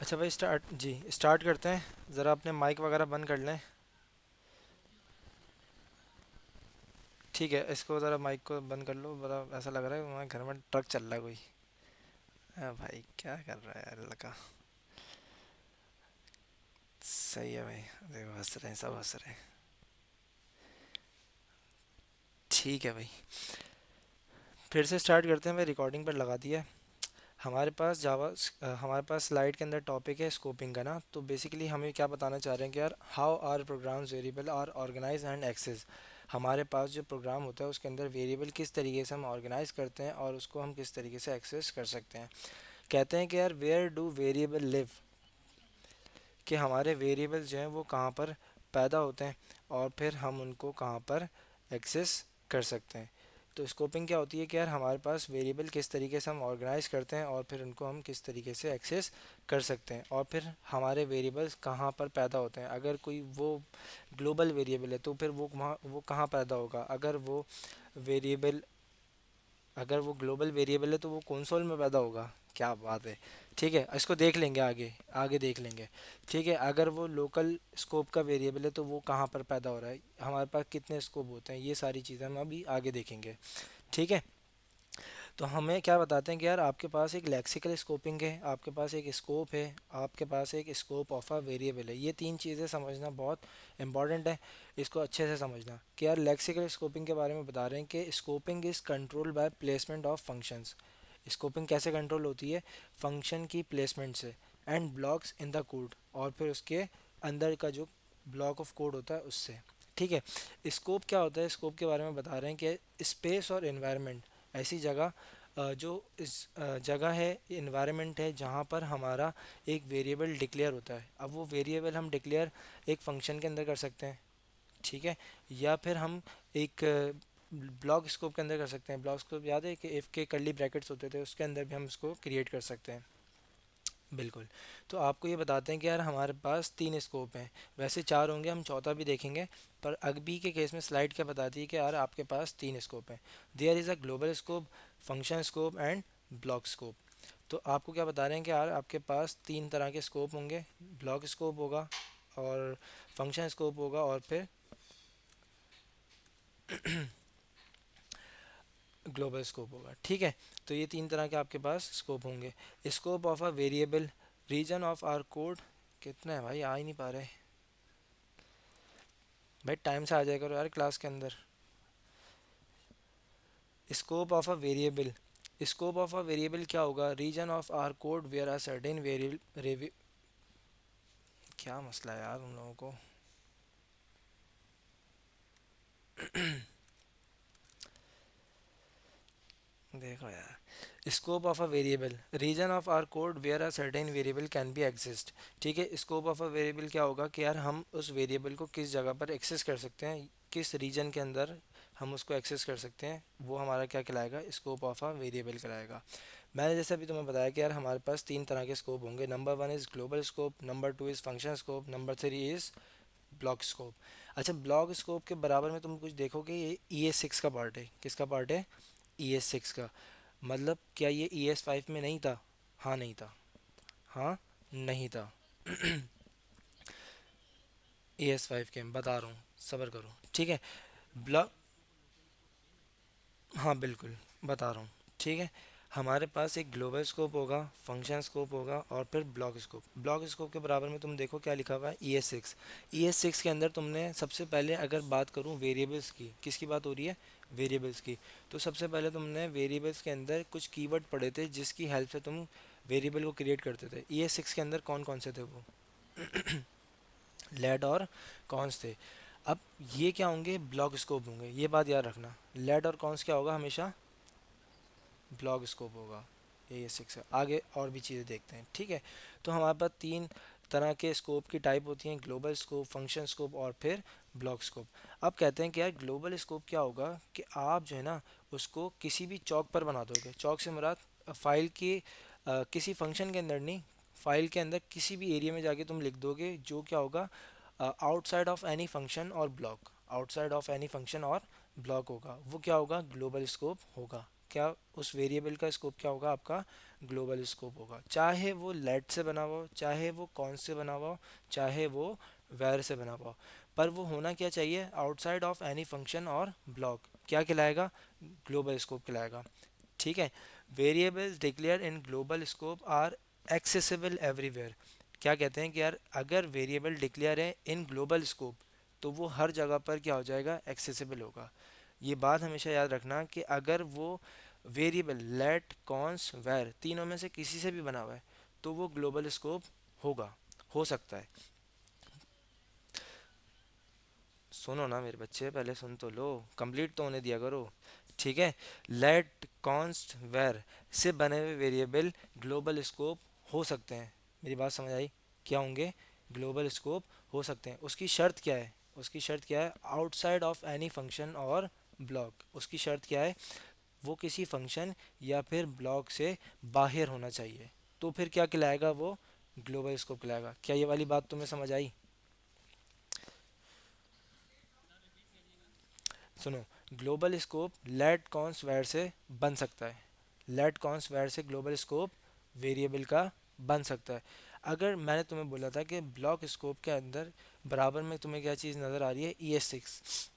अच्छा भाई, स्टार्ट करते हैं। ज़रा अपने माइक वगैरह बंद कर लें। ठीक है, इसको ज़रा माइक को बंद कर लो। बड़ा ऐसा लग रहा है हमारे घर में ट्रक चल रहा है कोई। भाई क्या कर रहा है यार लड़का। सही है भाई। देखो हंस रहे हैं, सब हंस रहे हैं। ठीक है भाई, फिर से स्टार्ट करते हैं। मैं रिकॉर्डिंग पर लगा दिया है। हमारे पास स्लाइड के अंदर टॉपिक है स्कोपिंग का ना। तो बेसिकली हमें क्या बताना चाह रहे हैं कि यार how are programs variable are organize and access. हमारे पास जो प्रोग्राम होता है उसके अंदर वेरिएबल किस तरीके से हम ऑर्गेनाइज करते हैं और उसको हम किस तरीके से एक्सेस कर सकते हैं। कहते हैं कि यार वेयर डू वेरिएबल लिव, कि हमारे वेरिएबल जो हैं वो कहाँ पर पैदा होते हैं और फिर हम उनको कहाँ पर एक्सेस कर सकते हैं। तो स्कोपिंग क्या होती है कि यार हमारे पास वेरिएबल किस तरीके से हम ऑर्गेनाइज करते हैं और फिर उनको हम किस तरीके से एक्सेस कर सकते हैं, और फिर हमारे वेरिएबल्स कहाँ पर पैदा होते हैं। अगर कोई वो ग्लोबल वेरिएबल है तो फिर वो कहाँ पैदा होगा। वेरिएबल अगर वो ग्लोबल वेरिएबल है तो वो कंसोल में पैदा होगा। क्या बात है। ठीक है, इसको देख लेंगे आगे, आगे देख लेंगे। ठीक है, अगर वो लोकल स्कोप का वेरिएबल है तो वो कहाँ पर पैदा हो रहा है, हमारे पास कितने स्कोप होते हैं, ये सारी चीज़ें हम अभी आगे देखेंगे। ठीक है, तो हमें क्या बताते हैं कि यार आपके पास एक लेक्सिकल स्कोपिंग है, आपके पास एक स्कोप है, आपके पास एक स्कोप ऑफ अ वेरिएबल है। ये तीन चीज़ें समझना बहुत इंपॉर्टेंट है। इसको अच्छे से समझना कि यार लेक्सिकल स्कोपिंग के बारे में बता रहे हैं कि scoping is control by placement of functions. Scoping कैसे कंट्रोल होती है, फंक्शन की प्लेसमेंट से, and blocks in the code, और फिर उसके अंदर का जो ब्लॉक ऑफ कोड होता है उससे। ठीक है, स्कोप क्या होता है, स्कोप के बारे में बता रहे हैं कि स्पेस और एनवायरनमेंट, ऐसी जगह जो इस जगह है, इन्वायरमेंट है जहाँ पर हमारा एक वेरिएबल डिक्लेयर होता है। अब वो वेरिएबल हम डिक्लेयर एक फंक्शन के अंदर कर सकते हैं। ठीक है, या फिर हम एक ब्लॉक स्कोप के अंदर कर सकते हैं। ब्लॉक स्कोप याद है कि इफ़ के कर्ली ब्रैकेट्स होते थे, उसके अंदर भी हम इसको क्रिएट कर सकते हैं। बिल्कुल। तो आपको ये बताते हैं कि यार हमारे पास तीन स्कोप हैं। वैसे चार होंगे, हम चौथा भी देखेंगे। पर अभी के केस में स्लाइड क्या बताती है कि यार आपके पास तीन स्कोप हैं। There is a global scope, function scope and block scope. तो आपको क्या बता रहे हैं कि यार आपके पास तीन तरह के स्कोप होंगे। ब्लॉक स्कोप होगा, और फंक्शन स्कोप होगा, और फिर ग्लोबल स्कोप होगा। ठीक है, तो ये तीन तरह के आपके पास स्कोप होंगे। Scope of a variable, region of our code. कितना है भाई, आ ही नहीं पा रहे। भाई टाइम से आ जाया करो यार क्लास के अंदर। Scope of a variable, scope of a variable क्या होगा, region of our code where are certain variable. क्या मसला है यार उन लोगों को। देखो यार, scope of a variable, region of our code where a certain variable can be exist. ठीक है, स्कोप ऑफ अ वेरिएबल क्या होगा कि यार हम उस वेरिएबल को किस जगह पर एक्सेस कर सकते हैं, किस रीजन के अंदर हम उसको एक्सेस कर सकते हैं, वो हमारा क्या कहलाएगा, स्कोप ऑफ अ वेरिएबल कहलाएगा। मैंने जैसे अभी तुम्हें बताया कि यार हमारे पास तीन तरह के स्कोप होंगे। Number one is global scope, number two is function scope, number three is block scope. अच्छा, ब्लॉक स्कोप के बराबर में तुम कुछ देखोगे, ये ई एस सिक्स का पार्ट है। किसका पार्ट है, ई एस सिक्स का। मतलब क्या ये ई एस फाइव में नहीं था, हाँ नहीं था, हाँ नहीं था। ई एस फाइव के बता रहा हूँ, सब्र करो। ठीक है, ब्लॉक, हाँ बिल्कुल बता रहा हूँ। ठीक है, हमारे पास एक ग्लोबल स्कोप होगा, फंक्शन स्कोप होगा, और फिर ब्लॉक स्कोप। ब्लॉक स्कोप के बराबर में तुम देखो क्या लिखा हुआ है, E S six. E S six के अंदर तुमने सबसे पहले अगर बात करूँ वेरिएबल्स की, किसकी बात हो रही है, वेरिएबल्स की। तो सबसे पहले तुमने वेरिएबल्स के अंदर कुछ कीवर्ड पढ़े थे जिसकी हेल्प से तुम वेरिएबल को क्रिएट करते थे। ई एस सिक्स के अंदर कौन कौन से थे वो, लेड और कॉन्स थे। अब ये क्या होंगे, ब्लॉक स्कोप होंगे, ये बात याद रखना। लेड और कॉन्स क्या होगा, हमेशा ब्लॉग स्कोप होगा। ये सिक्स है। आगे और भी चीज़ें देखते हैं। ठीक है, तो हमारे पास तीन तरह के स्कोप की टाइप होती हैं, ग्लोबल स्कोप, फंक्शन स्कोप, और फिर ब्लॉक स्कोप। अब कहते हैं कि यार ग्लोबल स्कोप क्या होगा कि आप जो है ना उसको किसी भी चौक पर बना दोगे। चौक से मुराद फाइल की किसी फंक्शन के अंदर नहीं, फाइल के अंदर किसी भी एरिया में जाके तुम लिख दोगे, जो क्या होगा, आउटसाइड ऑफ एनी फंक्शन और block, outside of any function और ब्लॉक होगा, वो क्या होगा, ग्लोबल स्कोप होगा। क्या उस वेरिएबल का स्कोप क्या होगा, आपका ग्लोबल स्कोप होगा, चाहे वो लेट से बना हुआ हो, चाहे वो कौन से बना हुआ हो, चाहे वो वेर से बना हुआ हो, पर वो होना क्या चाहिए, आउटसाइड ऑफ एनी फंक्शन और ब्लॉक, क्या कहलाएगा, ग्लोबल स्कोप कहलाएगा। ठीक है। Variables declare in global scope are accessible everywhere. क्या कहते हैं कि यार अगर वेरिएबल डिक्लेयर है इन ग्लोबल स्कोप तो वो हर जगह पर क्या हो जाएगा, एक्सेसिबल होगा। ये बात हमेशा याद रखना कि अगर वो वेरिएबल लेट कॉन्स वेर तीनों में से किसी से भी बना हुआ है तो वो ग्लोबल स्कोप होगा, हो सकता है। सुनो ना मेरे बच्चे, पहले सुन तो लो, कंप्लीट तो होने दिया करो। ठीक है। लेट कॉन्स्ट वेर से बने हुए वेरिएबल ग्लोबल स्कोप हो सकते हैं। मेरी बात समझ आई, क्या होंगे, ग्लोबल स्कोप हो सकते हैं। उसकी शर्त क्या है, उसकी शर्त क्या है, आउटसाइड ऑफ एनी फंक्शन और ब्लॉक। उसकी शर्त क्या है, वो किसी फंक्शन या फिर ब्लॉक से बाहर होना चाहिए, तो फिर क्या कहलाएगा, वो ग्लोबल स्कोप कहलाएगा। क्या ये वाली बात तुम्हें समझ आई? सुनो, global scope let const var से बन सकता है, लेट कॉन्स वेर से ग्लोबल स्कोप वेरिएबल का बन सकता है। अगर मैंने तुम्हें बोला था कि ब्लॉक स्कोप के अंदर बराबर में तुम्हें क्या चीज़ नज़र आ रही है, E S six.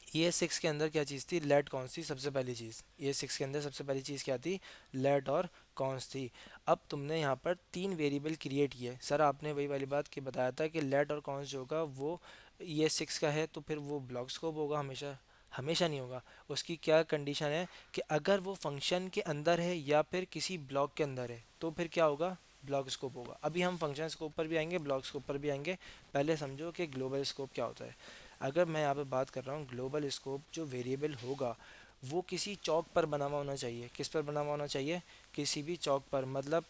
E S six के अंदर क्या चीज़ थी, लेट कॉन्स थी सबसे पहली चीज़। ई एस सिक्स के अंदर सबसे पहली चीज़ क्या थी, लेट और कॉन्स थी। अब तुमने यहाँ पर तीन वेरिएबल क्रिएट किए, सर आपने वही वाली बात कि बताया था कि लेट और कॉन्स जो होगा वो ई एस सिक्स का है तो फिर वो ब्लॉक स्कोप होगा हमेशा। हमेशा नहीं होगा। उसकी क्या कंडीशन है कि अगर वो फंक्शन के अंदर है या फिर किसी ब्लॉक के अंदर है तो फिर क्या होगा, ब्लॉक स्कोप होगा। अभी हम फंक्शन स्कोप पर भी आएंगे, ब्लॉक स्कोप पर भी आएंगे। पहले समझो कि ग्लोबल स्कोप क्या होता है। अगर मैं यहाँ पे बात कर रहा हूँ, ग्लोबल स्कोप जो वेरिएबल होगा वो किसी चौक पर बना हुआ होना चाहिए। किस पर बना हुआ होना चाहिए, किसी भी चौक पर, मतलब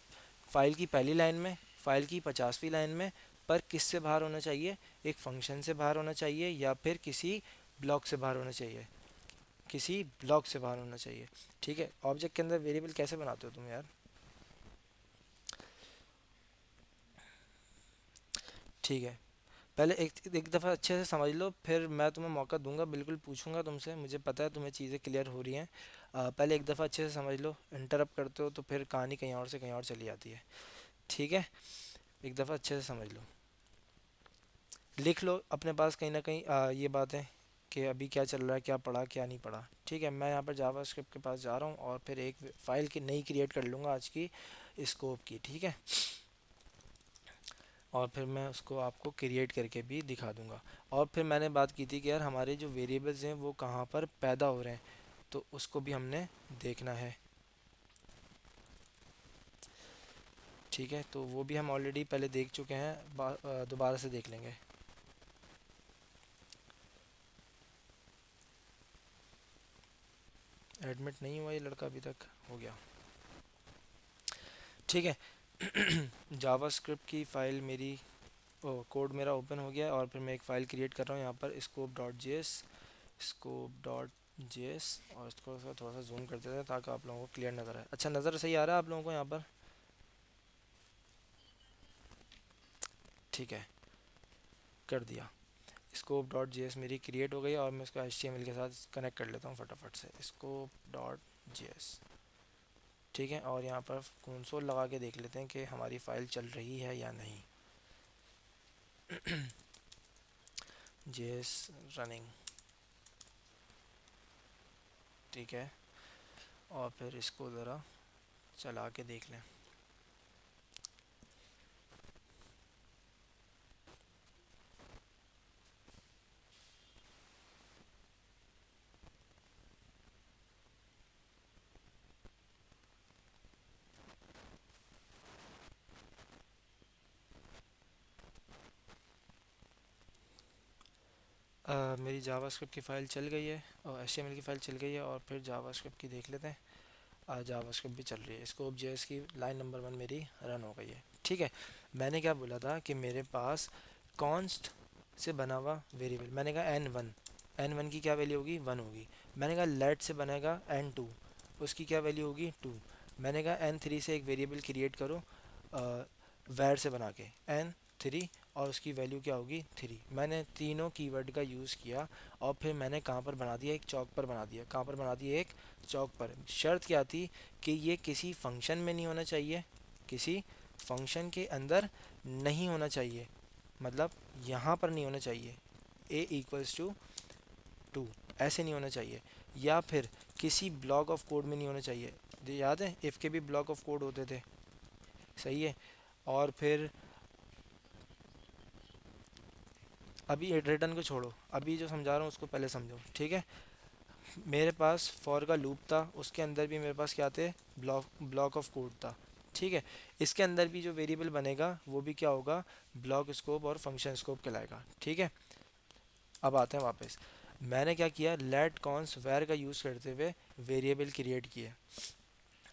फाइल की पहली लाइन में, फाइल की 50वीं लाइन में। पर किससे बाहर होना चाहिए, एक फंक्शन से बाहर होना चाहिए या फिर किसी ब्लॉक से बाहर होना चाहिए, किसी ब्लॉक से बाहर होना चाहिए। ठीक है। ऑब्जेक्ट के अंदर वेरिएबल कैसे बनाते हो तुम यार? ठीक है। पहले एक एक दफ़ा अच्छे से समझ लो, फिर मैं तुम्हें मौका दूंगा, बिल्कुल पूछूंगा तुमसे, मुझे पता है तुम्हें चीज़ें क्लियर हो रही हैं। पहले एक दफ़ा अच्छे से समझ लो, इंटरप्ट करते हो तो फिर कहानी कहीं और से कहीं और चली जाती है। ठीक है। एक दफ़ा अच्छे से समझ लो, लिख लो अपने पास कहीं ना कहीं ये बातें कि अभी क्या चल रहा है, क्या पढ़ा क्या नहीं पढ़ा। ठीक है। मैं यहाँ पर जावा स्क्रिप्ट के पास जा रहा हूँ और फिर एक फ़ाइल की नई क्रिएट कर लूँगा आज की स्कोप की। ठीक है। और फिर मैं उसको आपको क्रिएट करके भी दिखा दूंगा। और फिर मैंने बात की थी कि यार हमारे जो वेरिएबल्स हैं वो कहाँ पर पैदा हो रहे हैं, तो उसको भी हमने देखना है। ठीक है। तो वो भी हम ऑलरेडी पहले देख चुके हैं, दोबारा से देख लेंगे। एडमिट नहीं हुआ ये लड़का अभी तक, हो गया। ठीक है। जावा स्क्रिप्ट की फ़ाइल मेरी, ओ कोड मेरा ओपन हो गया है और फिर मैं एक फ़ाइल क्रिएट कर रहा हूँ यहाँ पर, scope dot G S, scope dot G S. और इसको थोड़ा सा जूम कर देते हैं ताकि आप लोगों को क्लियर नज़र आए। अच्छा, नज़र सही आ रहा है आप लोगों को यहाँ पर? ठीक है, कर दिया। स्कोप डॉट जी एस मेरी क्रिएट हो गई और मैं इसको एच टी एम एल के साथ कनेक्ट कर लेता हूँ फटाफट से, स्कोप डॉट जी एस। ठीक है। और यहाँ पर कंसोल लगा के देख लेते हैं कि हमारी फ़ाइल चल रही है या नहीं। G S running. ठीक है। और फिर इसको ज़रा चला के देख लें। मेरी जावास्क्रिप्ट की फ़ाइल चल गई है और एचटीएमएल की फ़ाइल चल गई है। और फिर जावास्क्रिप्ट की देख लेते हैं। जावास्क्रिप्ट भी चल रही है, स्कोप जेएस की लाइन नंबर 1 मेरी रन हो गई है। ठीक है। मैंने क्या बोला था कि मेरे पास कॉन्स्ट से बना हुआ वेरिएबल, मैंने कहा n1, n1 की क्या वैल्यू होगी, 1 होगी। मैंने कहा लेट से बनेगा n2, उसकी क्या वैल्यू होगी, 2। मैंने कहा n3 से एक वेरिएबल क्रिएट करो वैर से बना के, n3 और उसकी वैल्यू क्या होगी 3। मैंने तीनों कीवर्ड का यूज़ किया और फिर मैंने कहाँ पर बना दिया, एक चौक पर बना दिया। कहाँ पर बना दिया, एक चौक पर। शर्त क्या थी कि ये किसी फंक्शन में नहीं होना चाहिए, किसी फंक्शन के अंदर नहीं होना चाहिए, मतलब यहाँ पर नहीं होना चाहिए, ए इक्वल्स टू 2 ऐसे नहीं होना चाहिए, या फिर किसी ब्लॉक ऑफ कोड में नहीं होना चाहिए। याद है इफ़ के भी ब्लॉक ऑफ कोड होते थे, सही है। और फिर अभी रिटर्न को छोड़ो, अभी जो समझा रहा हूँ उसको पहले समझो, ठीक है। मेरे पास फॉर का लूप था, उसके अंदर भी मेरे पास क्या थे, ब्लॉक ऑफ कोड था, ठीक है। इसके अंदर भी जो वेरिएबल बनेगा वो भी क्या होगा, ब्लॉक स्कोप और फंक्शन स्कोप कहलाएगा, ठीक है। अब आते हैं वापस, मैंने क्या किया, लेट कॉन्स वेर का यूज़ करते हुए वेरिएबल क्रिएट किए।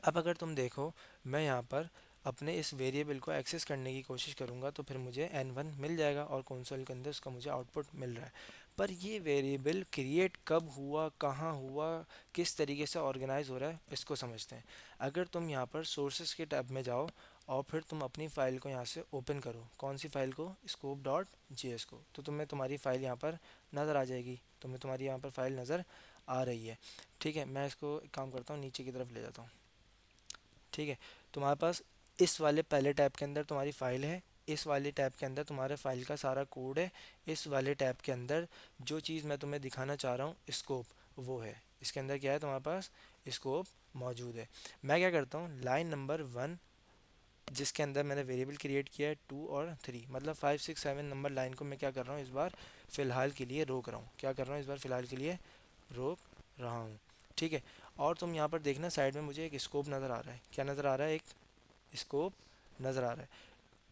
अब अगर तुम देखो, मैं यहाँ पर अपने इस वेरिएबल को एक्सेस करने की कोशिश करूँगा तो फिर मुझे n1 मिल जाएगा और कंसोल के अंदर उसका मुझे आउटपुट मिल रहा है। पर ये वेरिएबल क्रिएट कब हुआ, कहाँ हुआ, किस तरीके से ऑर्गेनाइज हो रहा है, इसको समझते हैं। अगर तुम यहाँ पर सोर्सेज के टैब में जाओ और फिर तुम अपनी फ़ाइल को यहाँ से ओपन करो, कौन सी फ़ाइल को, scope.js को, तो तुम्हें तुम्हारी फ़ाइल यहाँ पर नज़र आ जाएगी, तुम्हें तुम्हारी यहाँ पर फ़ाइल नज़र आ रही है, ठीक है। मैं इसको एक काम करता हूँ, नीचे की तरफ ले जाता हूँ, ठीक है। तुम्हारे पास इस वाले पहले टैब के अंदर तुम्हारी फ़ाइल है, इस वाले टैब के अंदर तुम्हारे फाइल का सारा कोड है, इस वाले टैब के अंदर जो चीज़ मैं तुम्हें दिखाना चाह रहा हूँ स्कोप, वो है। इसके अंदर क्या है, तुम्हारे पास स्कोप मौजूद है। मैं क्या करता हूँ, लाइन नंबर 1 जिसके अंदर मैंने वेरिएबल क्रिएट किया है 2 और 3, मतलब 5 6 7 नंबर लाइन को मैं क्या कर रहा हूँ, इस बार फ़िलहाल के लिए रोक रहा हूँ। क्या कर रहा हूँ, इस बार फ़िलहाल के लिए रोक रहा हूँ, ठीक है। और तुम यहाँ पर देखना साइड में मुझे एक स्कोप नज़र आ रहा है, क्या नज़र आ रहा है, एक स्कोप नज़र आ रहा है।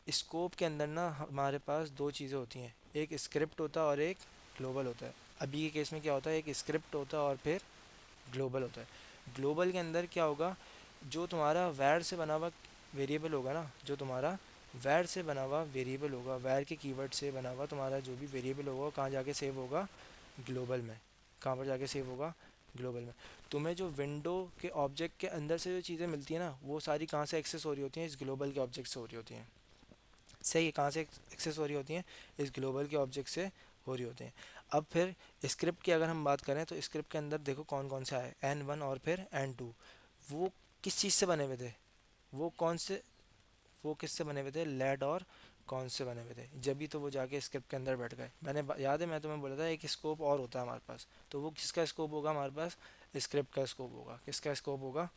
स्कोप के अंदर ना हमारे पास दो चीज़ें होती हैं, एक स्क्रिप्ट होता है और एक ग्लोबल होता है। अभी के केस में क्या होता है, एक स्क्रिप्ट होता है और फिर ग्लोबल होता है। ग्लोबल के अंदर क्या होगा, जो तुम्हारा वैर से बना हुआ वेरिएबल होगा ना, जो तुम्हारा वैर से बना हुआ वेरिएबल होगा, वैर के कीवर्ड से बना हुआ तुम्हारा जो भी वेरिएबल होगा, वो कहाँ जाके सेव होगा, ग्लोबल में। कहाँ पर जाके सेव होगा, ग्लोबल में। तुम्हें जो विंडो के ऑब्जेक्ट के अंदर से जो चीज़ें मिलती हैं ना, वो सारी कहाँ से एक्सेस हो रही होती हैं, इस ग्लोबल के ऑब्जेक्ट से हो रही होती हैं। सही है, कहाँ से एक्सेस हो रही होती हैं, इस ग्लोबल के ऑब्जेक्ट से हो रही होती हैं। अब फिर स्क्रिप्ट की अगर हम बात करें तो स्क्रिप्ट के अंदर देखो कौन कौन सा है, n1 और फिर n2। वो किस चीज़ से बने हुए थे, वो कौन से, वो किससे बने हुए थे, लेड और कौन से बने हुए थे, जब भी तो वो जाके स्क्रिप्ट के अंदर बैठ गए। मैंने याद है मैं तुम्हें बोला था एक स्कोप और होता है हमारे पास, तो वो किसका स्कोप होगा हमारे पास, स्क्रिप्ट का स्कोप होगा। किसका स्कोप होगा,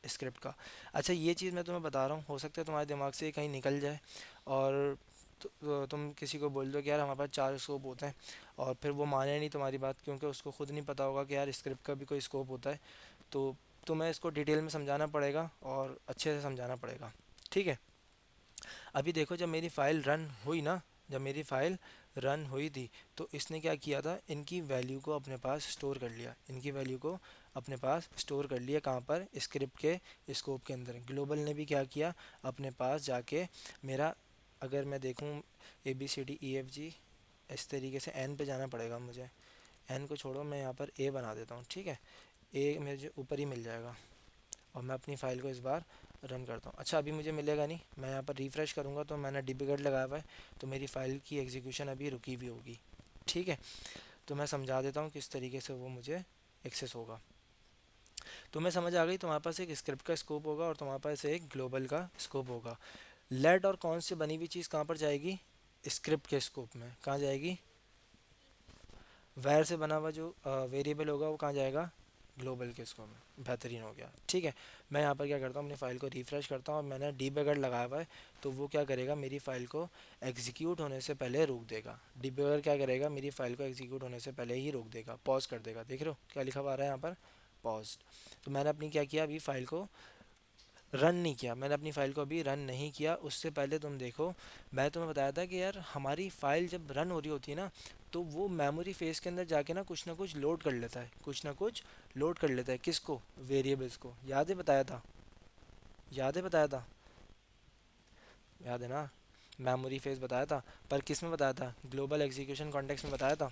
स्क्रिप्ट का। अच्छा ये चीज़ मैं तुम्हें बता रहा हूँ, हो सकता है तुम्हारे दिमाग से ये कहीं निकल जाए और तुम किसी को बोल दो कि यार हमारे पास 4 स्कोप होते हैं, और फिर वो माने नहीं तुम्हारी बात, क्योंकि उसको खुद नहीं पता होगा कि यार स्क्रिप्ट का भी कोई स्कोप होता है। तो तुम्हें इसको डिटेल में समझाना पड़ेगा और अच्छे से समझाना पड़ेगा, ठीक है। अभी देखो जब मेरी फ़ाइल रन हुई ना, जब मेरी फ़ाइल रन हुई थी तो इसने क्या किया था, इनकी वैल्यू को अपने पास स्टोर कर लिया, इनकी वैल्यू को अपने पास स्टोर कर लिया। कहाँ पर, स्क्रिप्ट के स्कोप के अंदर। ग्लोबल ने भी क्या किया, अपने पास जाके मेरा, अगर मैं देखूँ ABCDEFG, इस तरीके से एन पे जाना पड़ेगा मुझे। एन को छोड़ो, मैं यहाँ पर ए बना देता हूँ, ठीक है। ए मुझे ऊपर ही मिल जाएगा और मैं अपनी फ़ाइल को इस बार रन करता हूँ। अच्छा अभी मुझे मिलेगा नहीं, मैं यहाँ पर रिफ़्रेश करूँगा तो मैंने डिबगर लगाया हुआ है, तो मेरी फ़ाइल की एग्जीक्यूशन अभी रुकी हुई होगी, ठीक है। तो मैं समझा देता हूँ किस तरीके से वो मुझे एक्सेस होगा। तुम्हें समझ आ गई, तुम्हारे पास एक स्क्रिप्ट का स्कोप होगा और तुम्हारे पास एक ग्लोबल का स्कोप होगा। लेट और कौन से बनी हुई चीज़ कहाँ पर जाएगी, स्क्रिप्ट के स्कोप में। कहाँ जाएगी, वैर से बना हुआ जो वेरिएबल होगा वो कहाँ जाएगा, ग्लोबल के स्कोप में। बेहतरीन हो गया, ठीक है। मैं यहाँ पर क्या करता हूँ, अपनी फ़ाइल को रिफ़्रेश करता हूँ और मैंने डीबगर लगाया हुआ है, तो वो क्या करेगा, मेरी फ़ाइल को एग्जीक्यूट होने से पहले रोक देगा। डीबगर क्या करेगा, मेरी फ़ाइल को एग्जीक्यूट होने से पहले ही रोक देगा, पॉज कर देगा। देख रहे हो क्या लिखा हुआ आ रहा है यहाँ पर, पॉज। तो मैंने अपनी क्या किया, अभी फ़ाइल को रन नहीं किया, मैंने अपनी फ़ाइल को अभी रन नहीं किया। उससे पहले तुम देखो, मैं तुम्हें बताया था कि यार हमारी फ़ाइल जब रन हो रही होती है ना, तो वो मेमोरी फेस के अंदर जाके ना कुछ लोड कर लेता है, कुछ ना कुछ लोड कर लेता है। किसको, वेरिएबल्स को। याद है बताया था, याद है बताया था, याद है ना, मेमोरी फेस बताया था। पर किस में बताया था, ग्लोबल एग्जीक्यूशन कॉन्टेक्स्ट में बताया था,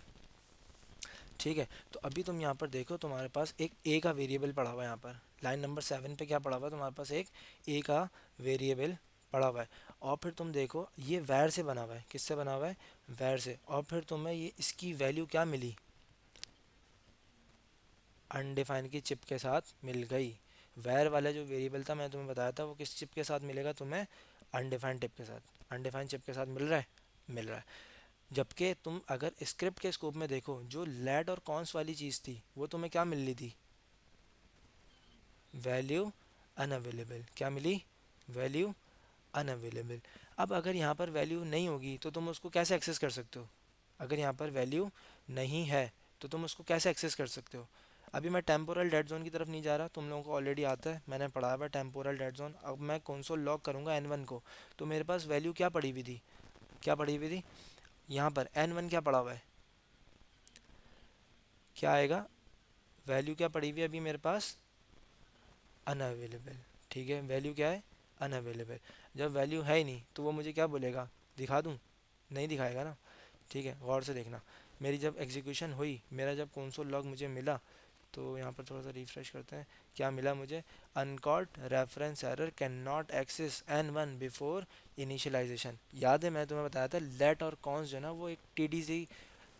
ठीक है। तो अभी तुम यहाँ पर देखो, तुम्हारे पास एक ए का वेरिएबल पड़ा हुआ है। यहाँ पर लाइन नंबर 7 पे क्या पड़ा हुआ है, तुम्हारे पास एक ए का वेरिएबल पड़ा हुआ है। और फिर तुम देखो ये वैर से बना हुआ है, किससे बना हुआ है, वैर से। और फिर तुम्हें ये इसकी वैल्यू क्या मिली, अनडिफाइंड की चिप के साथ मिल गई। वैर वाला जो वेरिएबल था मैंने तुम्हें बताया था वो किस चिप के साथ मिलेगा तुम्हें, अनडिफाइंड टिप के साथ, अनडिफाइंड चिप के साथ मिल रहा है, मिल रहा है। जबकि तुम अगर स्क्रिप्ट के स्कोप में देखो, जो लेट और कॉन्स वाली चीज़ थी वो तुम्हें क्या मिल रही थी, वैल्यू अनअवेलेबल, क्या मिली, वैल्यू अनअवेलेबल। अब अगर यहाँ पर वैल्यू नहीं होगी तो तुम उसको कैसे एक्सेस कर सकते हो, अगर यहाँ पर वैल्यू नहीं है तो तुम उसको कैसे एक्सेस कर सकते हो। अभी मैं टेम्पोरल डेड जोन की तरफ नहीं जा रहा, तुम लोगों को ऑलरेडी आता है, मैंने पढ़ा हुआ टेम्पोरल डेड जोन। अब मैं कंसोल लॉक करूँगा N1 को, तो मेरे पास वैल्यू क्या पड़ी हुई थी, क्या पड़ी हुई थी, यहाँ पर N1 क्या पड़ा हुआ है, क्या आएगा, वैल्यू क्या पड़ी हुई है अभी मेरे पास, अनअवेलेबल। ठीक है, वैल्यू क्या है, अनअवेलेबल। जब वैल्यू है ही नहीं तो वो मुझे क्या बोलेगा, दिखा दूँ, नहीं दिखाएगा ना। ठीक है, गौर से देखना, मेरी जब एग्जीक्यूशन हुई, मेरा जब कंसोल लॉग मुझे मिला, तो यहाँ पर थोड़ा सा रिफ्रेश करते हैं, क्या मिला मुझे, uncaught reference error cannot access N1 before initialization. याद है मैंने तुम्हें बताया था लेट और कॉन्स जो है ना वो एक TDC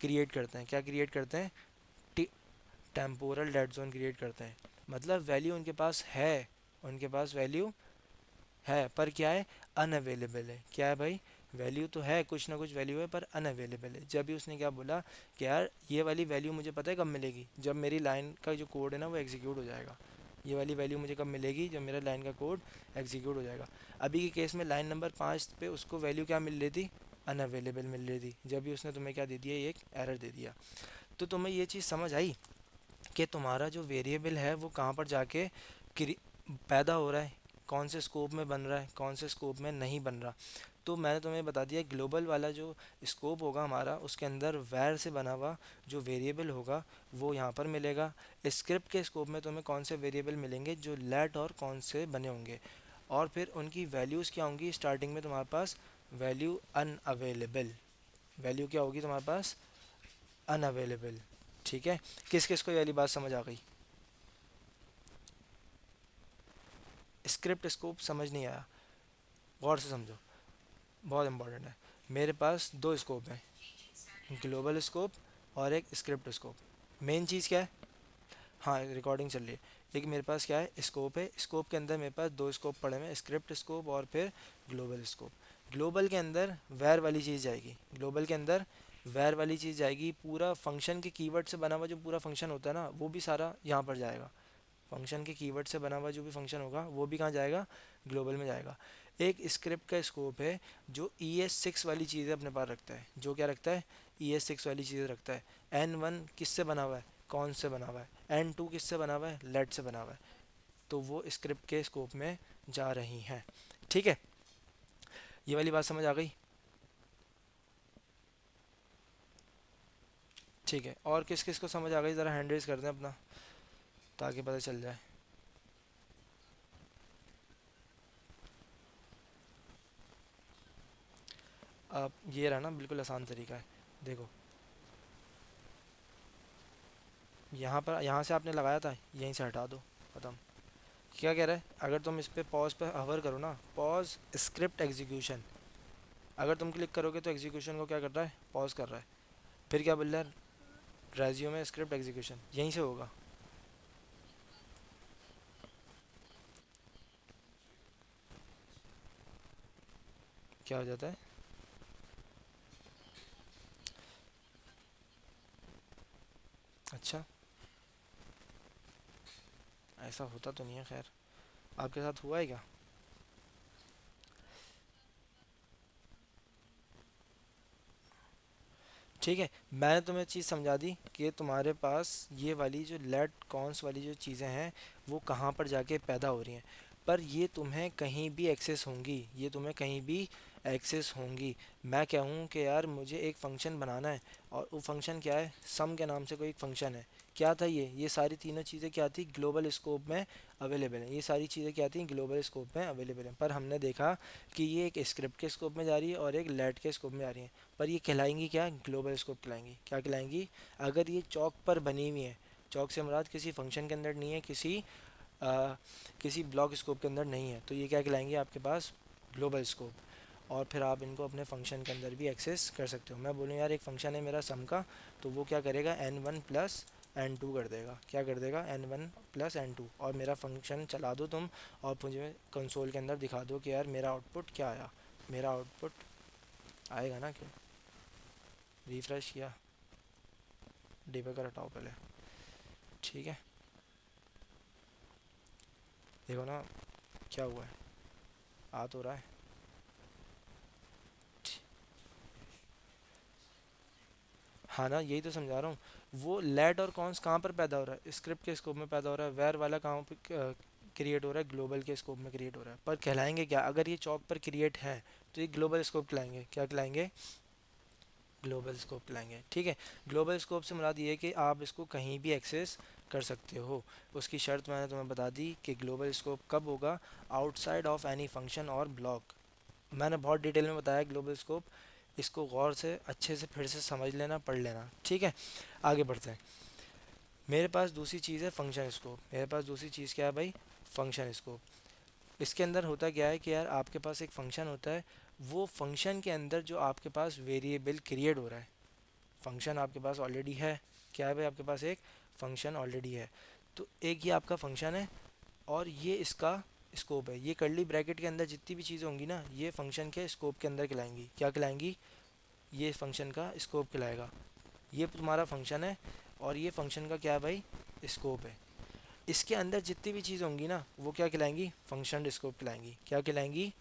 क्रिएट करते हैं, क्या क्रिएट करते हैं, टेम्पोरल डेड जोन क्रिएट करते हैं। मतलब वैल्यू उनके पास है, उनके पास वैल्यू है पर क्या है, अनअवेलेबल है। क्या है भाई, वैल्यू तो है, कुछ ना कुछ वैल्यू है पर अनअवेलेबल है। जब भी उसने क्या बोला कि यार ये वाली वैल्यू मुझे पता है कब मिलेगी, जब मेरी लाइन का जो कोड है ना वो एग्जीक्यूट हो जाएगा। ये वाली वैल्यू मुझे कब मिलेगी, जब मेरा लाइन का कोड एग्जीक्यूट हो जाएगा। अभी के केस में लाइन नंबर 5 पे उसको वैल्यू क्या मिल रही थी, अनअवेलेबल मिल रही थी, जब भी उसने तुम्हें क्या दे दिया, ये एक एरर दे दिया। तो तुम्हें ये चीज़ समझ आई कि तुम्हारा जो वेरिएबल है वो कहाँ पर जाके पैदा हो रहा है, कौन से स्कोप में बन रहा है, कौन से स्कोप में नहीं बन रहा। तो मैंने तुम्हें बता दिया ग्लोबल वाला जो स्कोप होगा हमारा, उसके अंदर वैर से बना हुआ जो वेरिएबल होगा वो यहाँ पर मिलेगा। स्क्रिप्ट के स्कोप में तुम्हें कौन से वेरिएबल मिलेंगे, जो लेट और कौन से बने होंगे, और फिर उनकी वैल्यूज़ क्या होंगी। स्टार्टिंग में तुम्हारे पास वैल्यू अनअवेलेबल, वैल्यू क्या होगी तुम्हारे पास, अनअवेलेबल। ठीक है, किस किस को ये वाली बात समझ आ गई, स्क्रिप्ट स्कोप समझ नहीं आया, गौर से समझो, बहुत इंपॉर्टेंट है। मेरे पास दो स्कोप हैं, ग्लोबल स्कोप और एक स्क्रिप्ट स्कोप। मेन चीज़ क्या है, हाँ रिकॉर्डिंग चल रही है। एक मेरे पास क्या है, स्कोप है, स्कोप के अंदर मेरे पास दो स्कोप पड़े हुए हैं, स्क्रिप्ट स्कोप और फिर ग्लोबल स्कोप। ग्लोबल के अंदर वैर वाली चीज़ जाएगी, ग्लोबल के अंदर वैर वाली चीज़ जाएगी, पूरा फंक्शन के कीवर्ड से बना हुआ जो पूरा फंक्शन होता है ना वो भी सारा यहाँ पर जाएगा। फंक्शन के कीवर्ड से बना हुआ जो भी फंक्शन होगा वो भी कहाँ जाएगा, ग्लोबल में जाएगा। एक स्क्रिप्ट का स्कोप है जो ES6 वाली चीज़ें अपने पास रखता है, जो क्या रखता है, ES6 वाली चीज़ें रखता है। N1 किससे बना हुआ है, कौन से बना हुआ है, N2 किससे बना हुआ है, लेट से बना हुआ है। तो वो स्क्रिप्ट के स्कोप में जा रही हैं। ठीक है, ये वाली बात समझ आ गई। ठीक है, और किस किस को समझ आ गई, ज़रा हैंड रेज कर दें अपना, ताकि पता चल जाए। अब ये रहा ना, बिल्कुल आसान तरीका है। देखो यहाँ पर, यहाँ से आपने लगाया था, यहीं से हटा दो, खत्म। क्या कह रहा है, अगर तुम इस पे पॉज पे हवर करो ना, पॉज स्क्रिप्ट एग्जीक्यूशन, अगर तुम क्लिक करोगे तो एग्जीक्यूशन को क्या कर रहा है, पॉज कर रहा है। फिर क्या बोल रहा है, रेज्यूमे स्क्रिप्ट एग्जीक्यूशन, यहीं से होगा। क्या हो जाता है, अच्छा ऐसा होता तो नहीं है, खैर आपके साथ हुआ है क्या। ठीक है, मैंने तुम्हें चीज़ समझा दी कि तुम्हारे पास ये वाली जो लेट कॉन्स वाली जो चीज़ें हैं वो कहाँ पर जाके पैदा हो रही हैं, पर ये तुम्हें कहीं भी एक्सेस होंगी, ये तुम्हें कहीं भी एक्सेस होंगी। मैं कहूँ कि यार मुझे एक फ़ंक्शन बनाना है, और वो फंक्शन क्या है, सम के नाम से कोई एक फंक्शन है। क्या था ये सारी तीनों चीज़ें क्या थी, ग्लोबल स्कोप में अवेलेबल हैं। ये सारी चीज़ें क्या थी, ग्लोबल स्कोप में अवेलेबल हैं, पर हमने देखा कि ये एक स्क्रिप्ट के स्कोप में जा रही है और एक लेट के स्कोप में जा रही है। पर ये कहलाएंगी क्या, ग्लोबल स्कोप कहलाएंगी। क्या कहलाएंगी, अगर ये चौक पर बनी हुई है, चौक से मुराद किसी फंक्शन के अंदर नहीं है, किसी किसी ब्लॉक स्कोप के अंदर नहीं है, तो ये क्या कहलाएंगी आपके पास, ग्लोबल स्कोप। और फिर आप इनको अपने फंक्शन के अंदर भी एक्सेस कर सकते हो। मैं बोलूँ यार एक फंक्शन है मेरा सम का, तो वो क्या करेगा, n1 प्लस n2 कर देगा। क्या कर देगा, n1 प्लस n2। और मेरा फंक्शन चला दो तुम, और मुझे कंसोल के अंदर दिखा दो कि यार मेरा आउटपुट क्या आया। मेरा आउटपुट आएगा ना, क्यों, रिफ़्रेश किया, डिबगर हटाओ पहले। ठीक है, देखो ना क्या हुआ है, आ तो रहा है। हाँ ना, यही तो समझा रहा हूँ। वो लेट और कॉन्स कहाँ पर पैदा हो रहा है, स्क्रिप्ट के स्कोप में पैदा हो रहा है। वेर वाला कहाँ पर क्रिएट हो रहा है, ग्लोबल के स्कोप में क्रिएट हो रहा है। पर कहलाएंगे क्या, अगर ये चौक पर क्रिएट है तो ये ग्लोबल स्कोप कहलाएंगे। क्या कहलाएंगे, ग्लोबल स्कोप कहलाएंगे। ठीक है, ग्लोबल स्कोप से मुराद ये है कि आप इसको कहीं भी एक्सेस कर सकते हो। उसकी शर्त मैंने तुम्हें बता दी कि ग्लोबल स्कोप कब होगा, आउटसाइड ऑफ एनी फंक्शन और ब्लॉक। मैंने बहुत डिटेल में बताया ग्लोबल स्कोप, इसको गौर से अच्छे से फिर से समझ लेना, पढ़ लेना। ठीक है, आगे बढ़ते हैं। मेरे पास दूसरी चीज़ है फंक्शन स्कोप। मेरे पास दूसरी चीज़ क्या है भाई, फंक्शन स्कोप। इसके अंदर होता क्या है कि यार आपके पास एक फंक्शन होता है, वो फंक्शन के अंदर जो आपके पास वेरिएबल क्रिएट हो रहा है, फंक्शन आपके पास ऑलरेडी है। क्या है भाई, आपके पास एक फंक्शन ऑलरेडी है। तो एक ये आपका फंक्शन है, और ये इसका स्कोप है। ये कर्ली ब्रैकेट के अंदर जितनी भी चीज़ें होंगी ना, ये फंक्शन के स्कोप के अंदर कहलाएंगी। क्या कहलाएंगी, ये फंक्शन का स्कोप कहलाएगा। ये तुम्हारा फंक्शन है, और ये फंक्शन का क्या है भाई, स्कोप है। इसके अंदर जितनी भी चीज़ होंगी ना, वो क्या कहलाएंगी, फंक्शन स्कोप कहलाएंगी। क्या कहलाएंगी,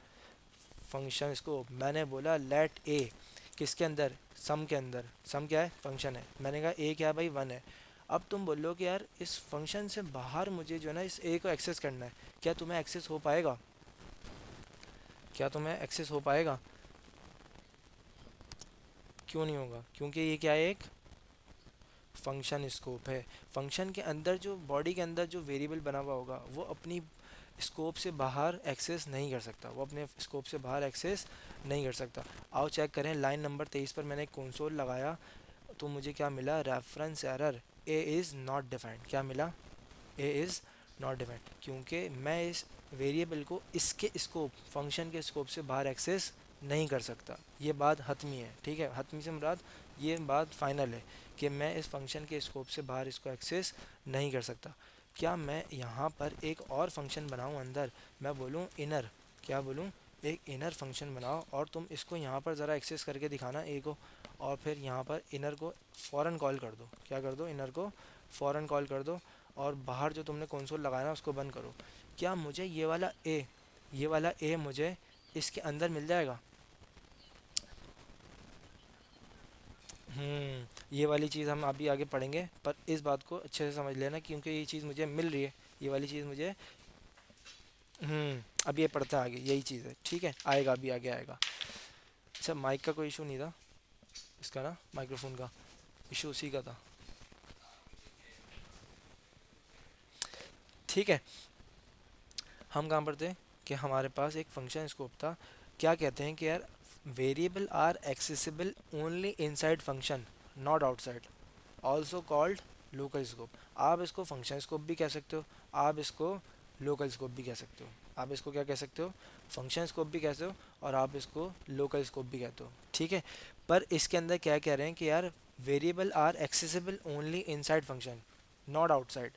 फंक्शन स्कोप। मैंने बोला लेट ए, किसके अंदर, सम के अंदर। सम क्या है, फंक्शन है। मैंने कहा ए क्या है भाई, 1 है। अब तुम बोलो कि यार इस फंक्शन से बाहर मुझे जो है ना इस ए को एक्सेस करना है। क्या तुम्हें एक्सेस हो पाएगा, क्या तुम्हें एक्सेस हो पाएगा, क्यों नहीं होगा, क्योंकि ये क्या है, एक फंक्शन स्कोप है। फंक्शन के अंदर जो बॉडी के अंदर जो वेरिएबल बना हुआ होगा, वो अपनी स्कोप से बाहर एक्सेस नहीं कर सकता, वो अपने स्कोप से बाहर एक्सेस नहीं कर सकता। आओ चेक करें, लाइन नंबर 23 पर मैंने कंसोल लगाया, तो मुझे क्या मिला, reference error, A is not defined. क्या मिला, ए इज़ नॉट डिफाइंड, क्योंकि मैं इस वेरिएबल को इसके स्कोप, फंक्शन के स्कोप से बाहर एक्सेस नहीं कर सकता। ये बात हतमी है। ठीक है, हतमी से मुराद ये बात फाइनल है कि मैं इस फंक्शन के स्कोप से बाहर इसको एक्सेस नहीं कर सकता। क्या मैं यहाँ पर एक और फंक्शन बनाऊँ अंदर, मैं बोलूँ इनर, क्या बोलूँ, एक इनर फंक्शन बनाओ, और तुम इसको यहाँ पर ज़रा एक्सेस करके दिखाना ए को, और फिर यहाँ पर इनर को फ़ौरन कॉल कर दो। क्या कर दो, इनर को फ़ौरन कॉल कर दो, और बाहर जो तुमने कंसोल लगाया ना उसको बंद करो। क्या मुझे ये वाला ए मुझे इसके अंदर मिल जाएगा। ये वाली चीज़ हम अभी आगे पढ़ेंगे, पर इस बात को अच्छे से समझ लेना, क्योंकि ये चीज़ मुझे मिल रही है, ये वाली चीज़ मुझे, अब ये पढ़ता है आगे, यही चीज़ है। ठीक है, आएगा, अभी आगे आएगा। अच्छा, माइक का कोई इशू नहीं था, इसका ना माइक्रोफोन का इशू उसी का था। ठीक है, हम कहाँ पर थे, कि हमारे पास एक फंक्शन स्कोप था। क्या कहते हैं कि यार variable are accessible only inside function, not outside, also called local scope. आप इसको फंक्शन स्कोप भी कह सकते हो, आप इसको लोकल स्कोप भी कह सकते हो। आप इसको क्या कह सकते हो, फंक्शन स्कोप भी कहते हो, और आप इसको लोकल स्कोप भी कहते हो। ठीक है, पर इसके अंदर क्या कह रहे हैं कि यार variable are accessible only inside function, not outside.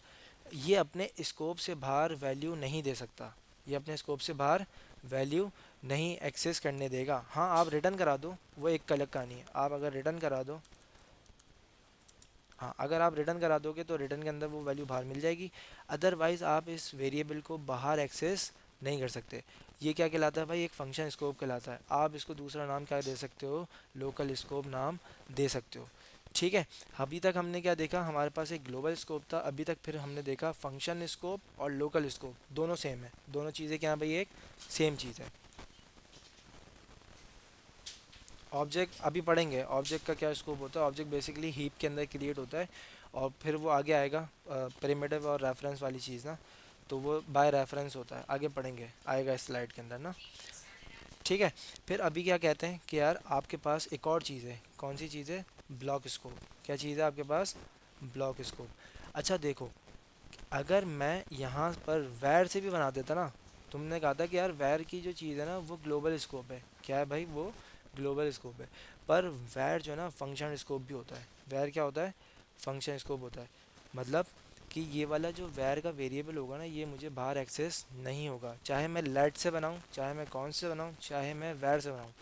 ये अपने स्कोप से बाहर वैल्यू नहीं दे सकता, ये अपने स्कोप से बाहर वैल्यू नहीं एक्सेस करने देगा। हाँ, आप रिटर्न करा दो, वो एक अलग कहानी है। आप अगर रिटर्न करा दो, हाँ, अगर आप रिटर्न करा दोगे तो रिटर्न के अंदर वो वैल्यू बाहर मिल जाएगी। अदरवाइज़ आप इस वेरिएबल को बाहर एक्सेस नहीं कर सकते। ये क्या कहलाता है भाई, एक फंक्शन स्कोप कहलाता है। आप इसको दूसरा नाम क्या दे सकते हो, लोकल स्कोप नाम दे सकते हो। ठीक है, अभी तक हमने क्या देखा, हमारे पास एक ग्लोबल स्कोप था अभी तक, फिर हमने देखा फंक्शन स्कोप और लोकल स्कोप दोनों सेम है। दोनों चीज़ें क्या हैं भाई, एक सेम चीज़ है। ऑब्जेक्ट अभी पढ़ेंगे, ऑब्जेक्ट का क्या स्कोप होता है। ऑब्जेक्ट बेसिकली हीप के अंदर क्रिएट होता है, और फिर वो आगे आएगा प्रिमिटिव और रेफरेंस वाली चीज़ ना, तो वो बाय रेफरेंस होता है, आगे पढ़ेंगे, आएगा इस स्लाइड के अंदर ना। ठीक है, फिर अभी क्या कहते हैं कि यार आपके पास एक और चीज़ है, कौन सी चीज़ है, ब्लॉक स्कोप। क्या चीज़ है आपके पास, ब्लॉक स्कोप। अच्छा देखो, अगर मैं यहाँ पर वैर से भी बना देता ना, तुमने कहा था कि यार वैर की जो चीज़ है ना वो ग्लोबल स्कोप है, क्या है भाई वो ग्लोबल स्कोप है। पर वैर जो है ना फंक्शन स्कोप भी होता है। वैर क्या होता है, फंक्शन स्कोप होता है। मतलब कि ये वाला जो वैर का वेरिएबल होगा ना ये मुझे बाहर एक्सेस नहीं होगा, चाहे मैं लेट से बनाऊँ, चाहे मैं कौन से बनाऊँ, चाहे मैं वैर से बनाऊँ,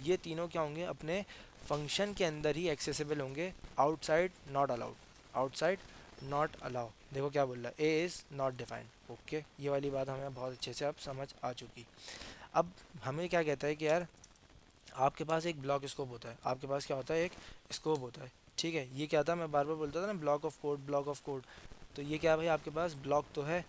ये तीनों क्या होंगे अपने फंक्शन के अंदर ही एक्सेसिबल होंगे। Outside not allowed, outside not allow. देखो क्या बोल रहा है, ए इज़ नॉट डिफाइंड। ओके, ये वाली बात हमें बहुत अच्छे से अब समझ आ चुकी। अब हमें क्या कहता है कि यार आपके पास एक ब्लॉक स्कोप होता है, आपके पास क्या होता है, एक स्कोप होता है। ठीक है, ये क्या था, मैं बार बार बोलता था ना block of code, block of code. तो ये क्या है भाई, आपके पास ब्लॉक तो है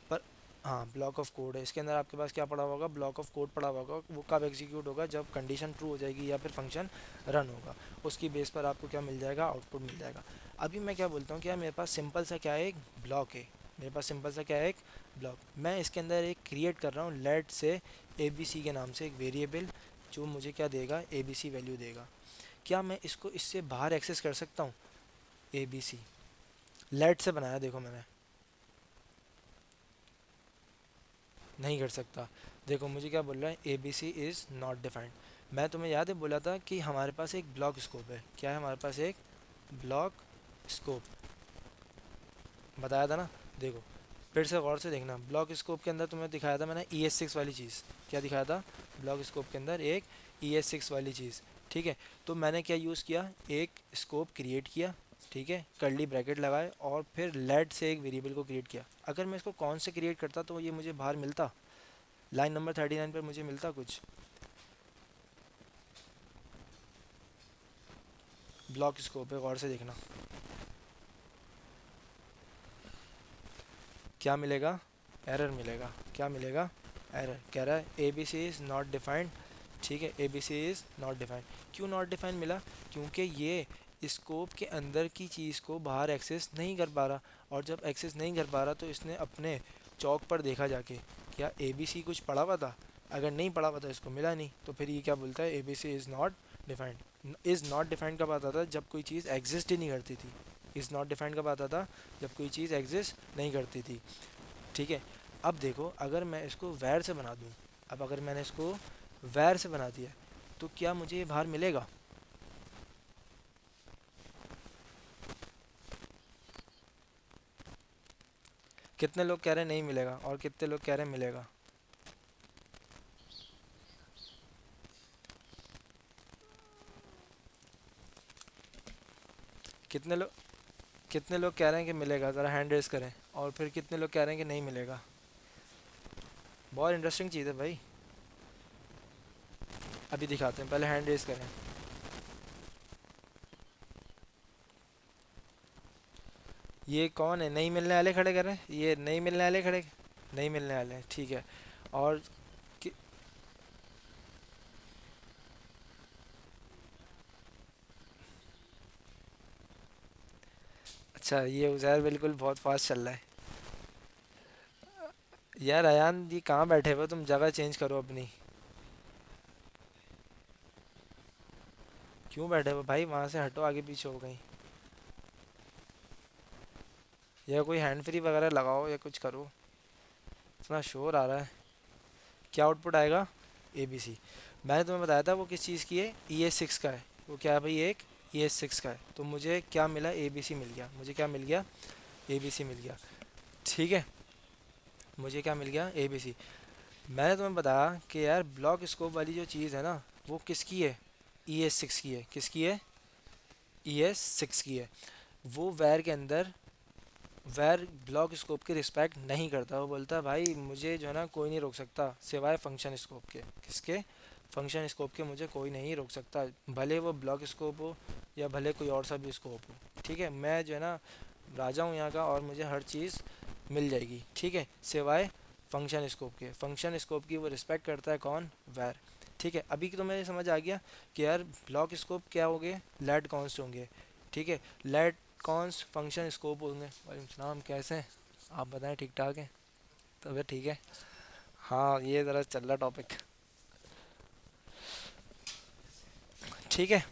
पर, हाँ ब्लॉक ऑफ कोड है, इसके अंदर आपके पास क्या पड़ा होगा, ब्लॉक ऑफ कोड पड़ा होगा। वो कब एग्जीक्यूट होगा, जब कंडीशन ट्रू हो जाएगी या फिर फंक्शन रन होगा, उसकी बेस पर आपको क्या मिल जाएगा, आउटपुट मिल जाएगा। अभी मैं क्या बोलता हूँ कि यार मेरे पास सिंपल सा क्या है, एक ब्लॉक है। मेरे पास सिंपल सा क्या है, एक ब्लॉक। मैं इसके अंदर एक क्रिएट कर रहा हूँ लेट से ए बी सी के नाम से एक वेरिएबल, जो मुझे क्या देगा, ए बी सी वैल्यू देगा। क्या मैं इसको इससे बाहर एक्सेस कर सकता हूँ, ए बी सी लेट से बनाया देखो मैंने, नहीं कर सकता। देखो मुझे क्या बोल रहा है, A B C is not defined. मैं तुम्हें याद है बोला था कि हमारे पास एक ब्लॉक स्कोप है, क्या है हमारे पास, एक ब्लॉक स्कोप, बताया था ना। देखो फिर से गौर से देखना, ब्लॉक स्कोप के अंदर तुम्हें दिखाया था मैंने ई एस सिक्स वाली चीज़, क्या दिखाया था, ब्लॉक स्कोप के अंदर एक ई एस सिक्स वाली चीज़। ठीक है, तो मैंने क्या यूज़ किया, एक स्कोप क्रिएट किया, ठीक है, कर्ली ब्रैकेट लगाए और फिर लेट से एक वेरिएबल को क्रिएट किया। अगर मैं इसको कौन से क्रिएट करता तो ये मुझे बाहर मिलता, लाइन नंबर 39 पर मुझे मिलता कुछ, ब्लॉक स्कोप है, गौर से देखना क्या मिलेगा, एरर मिलेगा। क्या मिलेगा, एरर। कह रहा है A B C is not defined. ठीक है, A B C is not defined. क्यों नॉट डिफाइंड मिला, क्योंकि ये स्कोप के अंदर की चीज़ को बाहर एक्सेस नहीं कर पा रहा। और जब एक्सेस नहीं कर पा रहा तो इसने अपने चौक पर देखा जाके, क्या ए बी सी कुछ पढ़ा हुआ था, अगर नहीं पढ़ा हुआ था इसको मिला नहीं, तो फिर ये क्या बोलता है, A B C is not defined. Is not defined कब आता था, जब कोई चीज़ एग्जिस्ट ही नहीं करती थी। इज़ नॉट डिफाइंड कब आता था, जब कोई चीज़ एग्जिस्ट नहीं करती थी। ठीक है, अब देखो अगर मैं इसको वैर से बना दूँ, अब अगर मैंने इसको वैर से बना दिया तो क्या मुझे ये बाहर मिलेगा। कितने लोग कह रहे हैं नहीं मिलेगा और कितने लोग कह रहे हैं मिलेगा। कितने लोग, कितने लोग कह रहे हैं कि मिलेगा, ज़रा हैंड रेस करें। और फिर कितने लोग कह रहे हैं कि नहीं मिलेगा। बहुत इंटरेस्टिंग चीज़ है भाई, अभी दिखाते हैं, पहले हैंड रेस करें। ये कौन है, नहीं मिलने वाले खड़े कर रहे हैं, ये नहीं मिलने वाले खड़े, नहीं मिलने वाले हैं, ठीक है। और कि, अच्छा ये उज़ैर बिल्कुल बहुत फास्ट चल रहा है। यार अयान जी कहाँ बैठे हुए हो तुम, जगह चेंज करो अपनी। क्यों बैठे हो भाई, वहाँ से हटो, आगे पीछे हो गई। या कोई हैंड फ्री वगैरह लगाओ या कुछ करो, इतना शोर आ रहा है। क्या आउटपुट आएगा, ए बी सी। मैंने तुम्हें बताया था वो किस चीज़ की है, ई एस सिक्स का है। वो क्या है भाई, एक ई एस सिक्स का है। तो मुझे क्या मिला, ए बी सी मिल गया, मुझे क्या मिल गया, ए बी सी मिल गया। ठीक है, मुझे क्या मिल गया, ए बी सी। मैंने तुम्हें बताया कि यार ब्लॉक स्कोप वाली जो चीज़ है ना वो किसकी है, ई एस सिक्स की है। किसकी है, ई एस सिक्स की है। वो वैर के अंदर, वैर ब्लॉक स्कोप की रिस्पेक्ट नहीं करता। वो बोलता है भाई मुझे जो है ना कोई नहीं रोक सकता सिवाय फंक्शन स्कोप के। किसके, फंक्शन स्कोप के, मुझे कोई नहीं रोक सकता, भले वो ब्लॉक स्कोप हो या भले कोई और सा भी स्कोप हो। ठीक है, मैं जो है ना राजा हूँ यहाँ का और मुझे हर चीज़ मिल जाएगी। ठीक है, सिवाय फंक्शन स्कोप के। फंक्शन स्कोप की वो रिस्पेक्ट करता है कौन, वैर। ठीक है, अभी तो मेरे समझ आ गया कि यार ब्लॉक स्कोप क्या हो गए, लेट कॉन्स्ट होंगे। ठीक है, लेट कॉन्स फंक्शन स्कोप होंगे। वालेकुम सलाम, कैसे हैं आप, बताएं ठीक ठाक हैं, तबीयत ठीक है। हाँ ये ज़रा चल रहा टॉपिक। ठीक है,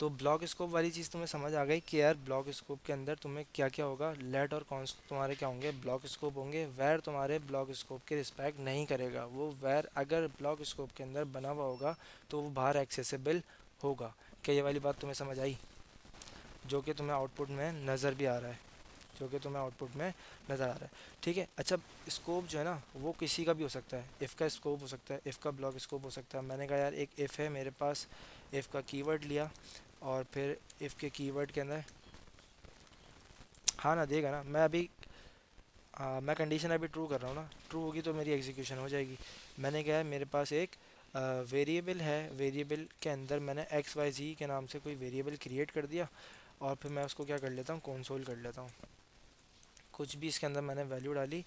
तो ब्लॉक स्कोप वाली चीज़ तुम्हें समझ आ गई कि यार ब्लॉक स्कोप के अंदर तुम्हें क्या क्या होगा, लेट और कॉन्स्ट तुम्हारे क्या होंगे, ब्लॉक स्कोप होंगे। वेर तुम्हारे ब्लॉक स्कोप के रिस्पेक्ट नहीं करेगा, वो वेर अगर ब्लॉक स्कोप के अंदर बना हुआ होगा तो वो बाहर एक्सेसिबल होगा। क्या ये वाली बात तुम्हें समझ आई, जो कि तुम्हें आउटपुट में नज़र भी आ रहा है, जो कि तुम्हें आउटपुट में नज़र आ रहा है। ठीक है, अच्छा स्कोप जो है ना वो किसी का भी हो सकता है, इफ़ का स्कोप हो सकता है, इफ़ का ब्लॉक स्कोप हो सकता है। मैंने कहा यार एक इफ़ है मेरे पास, इफ़ का कीवर्ड लिया और फिर इफ़ के कीवर्ड के अंदर, हाँ ना देगा ना, मैं अभी मैं कंडीशन अभी ट्रू कर रहा हूँ ना, ट्रू होगी तो मेरी एग्जीक्यूशन हो जाएगी। मैंने क्या है, मेरे पास एक वेरिएबल है, वेरिएबल के अंदर मैंने एक्स वाई जी के नाम से कोई वेरिएबल क्रिएट कर दिया और फिर मैं उसको क्या कर लेता हूँ, कंसोल कर लेता हूँ। कुछ भी इसके अंदर मैंने वैल्यू डाली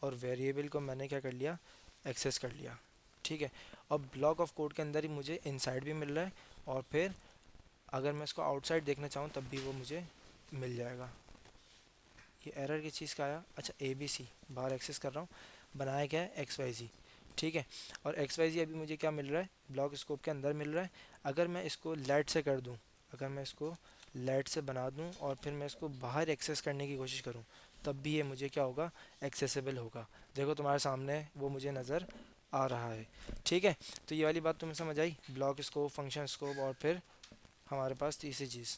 और वेरिएबल को मैंने क्या कर लिया, एक्सेस कर लिया। ठीक है, अब ब्लॉक ऑफ कोड के अंदर ही मुझे इनसाइड भी मिल रहा है और फिर अगर मैं इसको आउटसाइड देखना चाहूँ तब भी वो मुझे मिल जाएगा। ये एरर किस चीज़ का आया, अच्छा ए बी सी बाहर एक्सेस कर रहा हूँ, बनाया क्या है एक्स वाई जी। ठीक है, और एक्स वाई जी अभी मुझे क्या मिल रहा है, ब्लॉक स्कोप के अंदर मिल रहा है। अगर मैं इसको लेट से कर दूँ, अगर मैं इसको लेट से बना दूँ और फिर मैं इसको बाहर एक्सेस करने की कोशिश करूँ तब भी ये मुझे क्या होगा, एक्सेसिबल होगा। देखो तुम्हारे सामने वो मुझे नज़र आ रहा है। ठीक है, तो ये वाली बात तुम्हें समझ आई, ब्लॉक स्कोप, फंक्शन स्कोप और फिर हमारे पास तीसरी चीज़,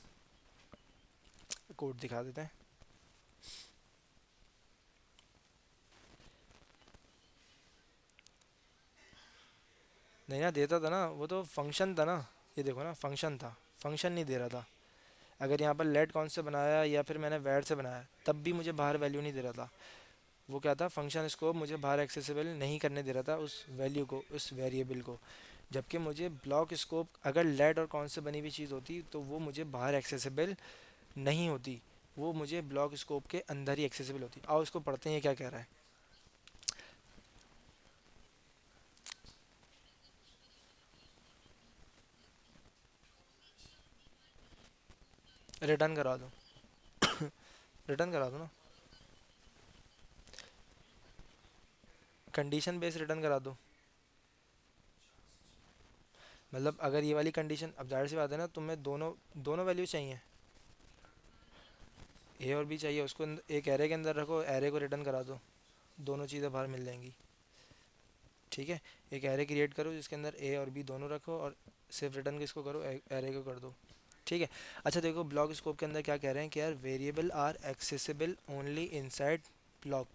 कोड दिखा देते हैं। नहीं ना देता था ना, वो तो फंक्शन था ना, ये देखो ना फंक्शन था, फंक्शन नहीं दे रहा था। अगर यहाँ पर लेट कौन से बनाया या फिर मैंने वैर से बनाया तब भी मुझे बाहर वैल्यू नहीं दे रहा था। वो क्या था, फंक्शन स्कोप मुझे बाहर एक्सेसिबल नहीं करने दे रहा था उस वैल्यू को, उस वेरिएबल को। जबकि मुझे ब्लॉक स्कोप अगर लेट और कौन से बनी हुई चीज़ होती तो वो मुझे बाहर एक्सेसिबल नहीं होती, वो मुझे ब्लॉक स्कोप के अंदर ही एक्सेसिबल होती। आओ इसको पढ़ते हैं, ये क्या कह रहा है, रिटर्न करा दो, रिटर्न करा दो ना, कंडीशन बेस रिटर्न करा दो। मतलब अगर ये वाली कंडीशन, अब जाहिर सी बात है ना, तुम्हें दोनों दोनों वैल्यू चाहिए, ए और बी चाहिए, उसको एक एरे के अंदर रखो, एरे को रिटर्न करा दो, दोनों चीज़ें बाहर मिल जाएंगी। ठीक है, एक एरे क्रिएट करो जिसके अंदर ए और बी दोनों रखो और सिर्फ रिटर्न किसको करो, एरे को कर दो। ठीक है, अच्छा देखो ब्लॉक स्कोप के अंदर क्या कह रहे हैं कि यार variable are accessible only inside block,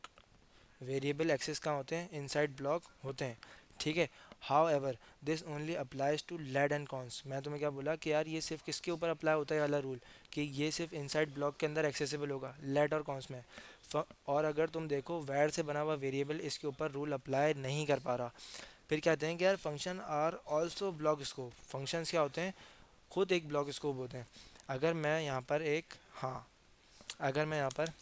variable access कहाँ होते हैं, इनसाइड ब्लॉक होते हैं। ठीक है, however this only applies to let and const. मैं तुम्हें क्या बोला कि यार ये सिर्फ किसके ऊपर अप्लाई होता है वाला रूल, कि ये सिर्फ इनसाइड ब्लॉक के अंदर एक्सेसिबल होगा लेड और कॉन्स में। और अगर तुम देखो वैर से बना हुआ वेरिएबल इसके ऊपर रूल अप्लाई नहीं कर पा रहा। फिर कहते हैं कि यार function are also block scope, functions क्या होते हैं, खुद एक ब्लॉक स्कोप होते हैं। अगर मैं यहाँ पर एक, हाँ, अगर मैं यहाँ पर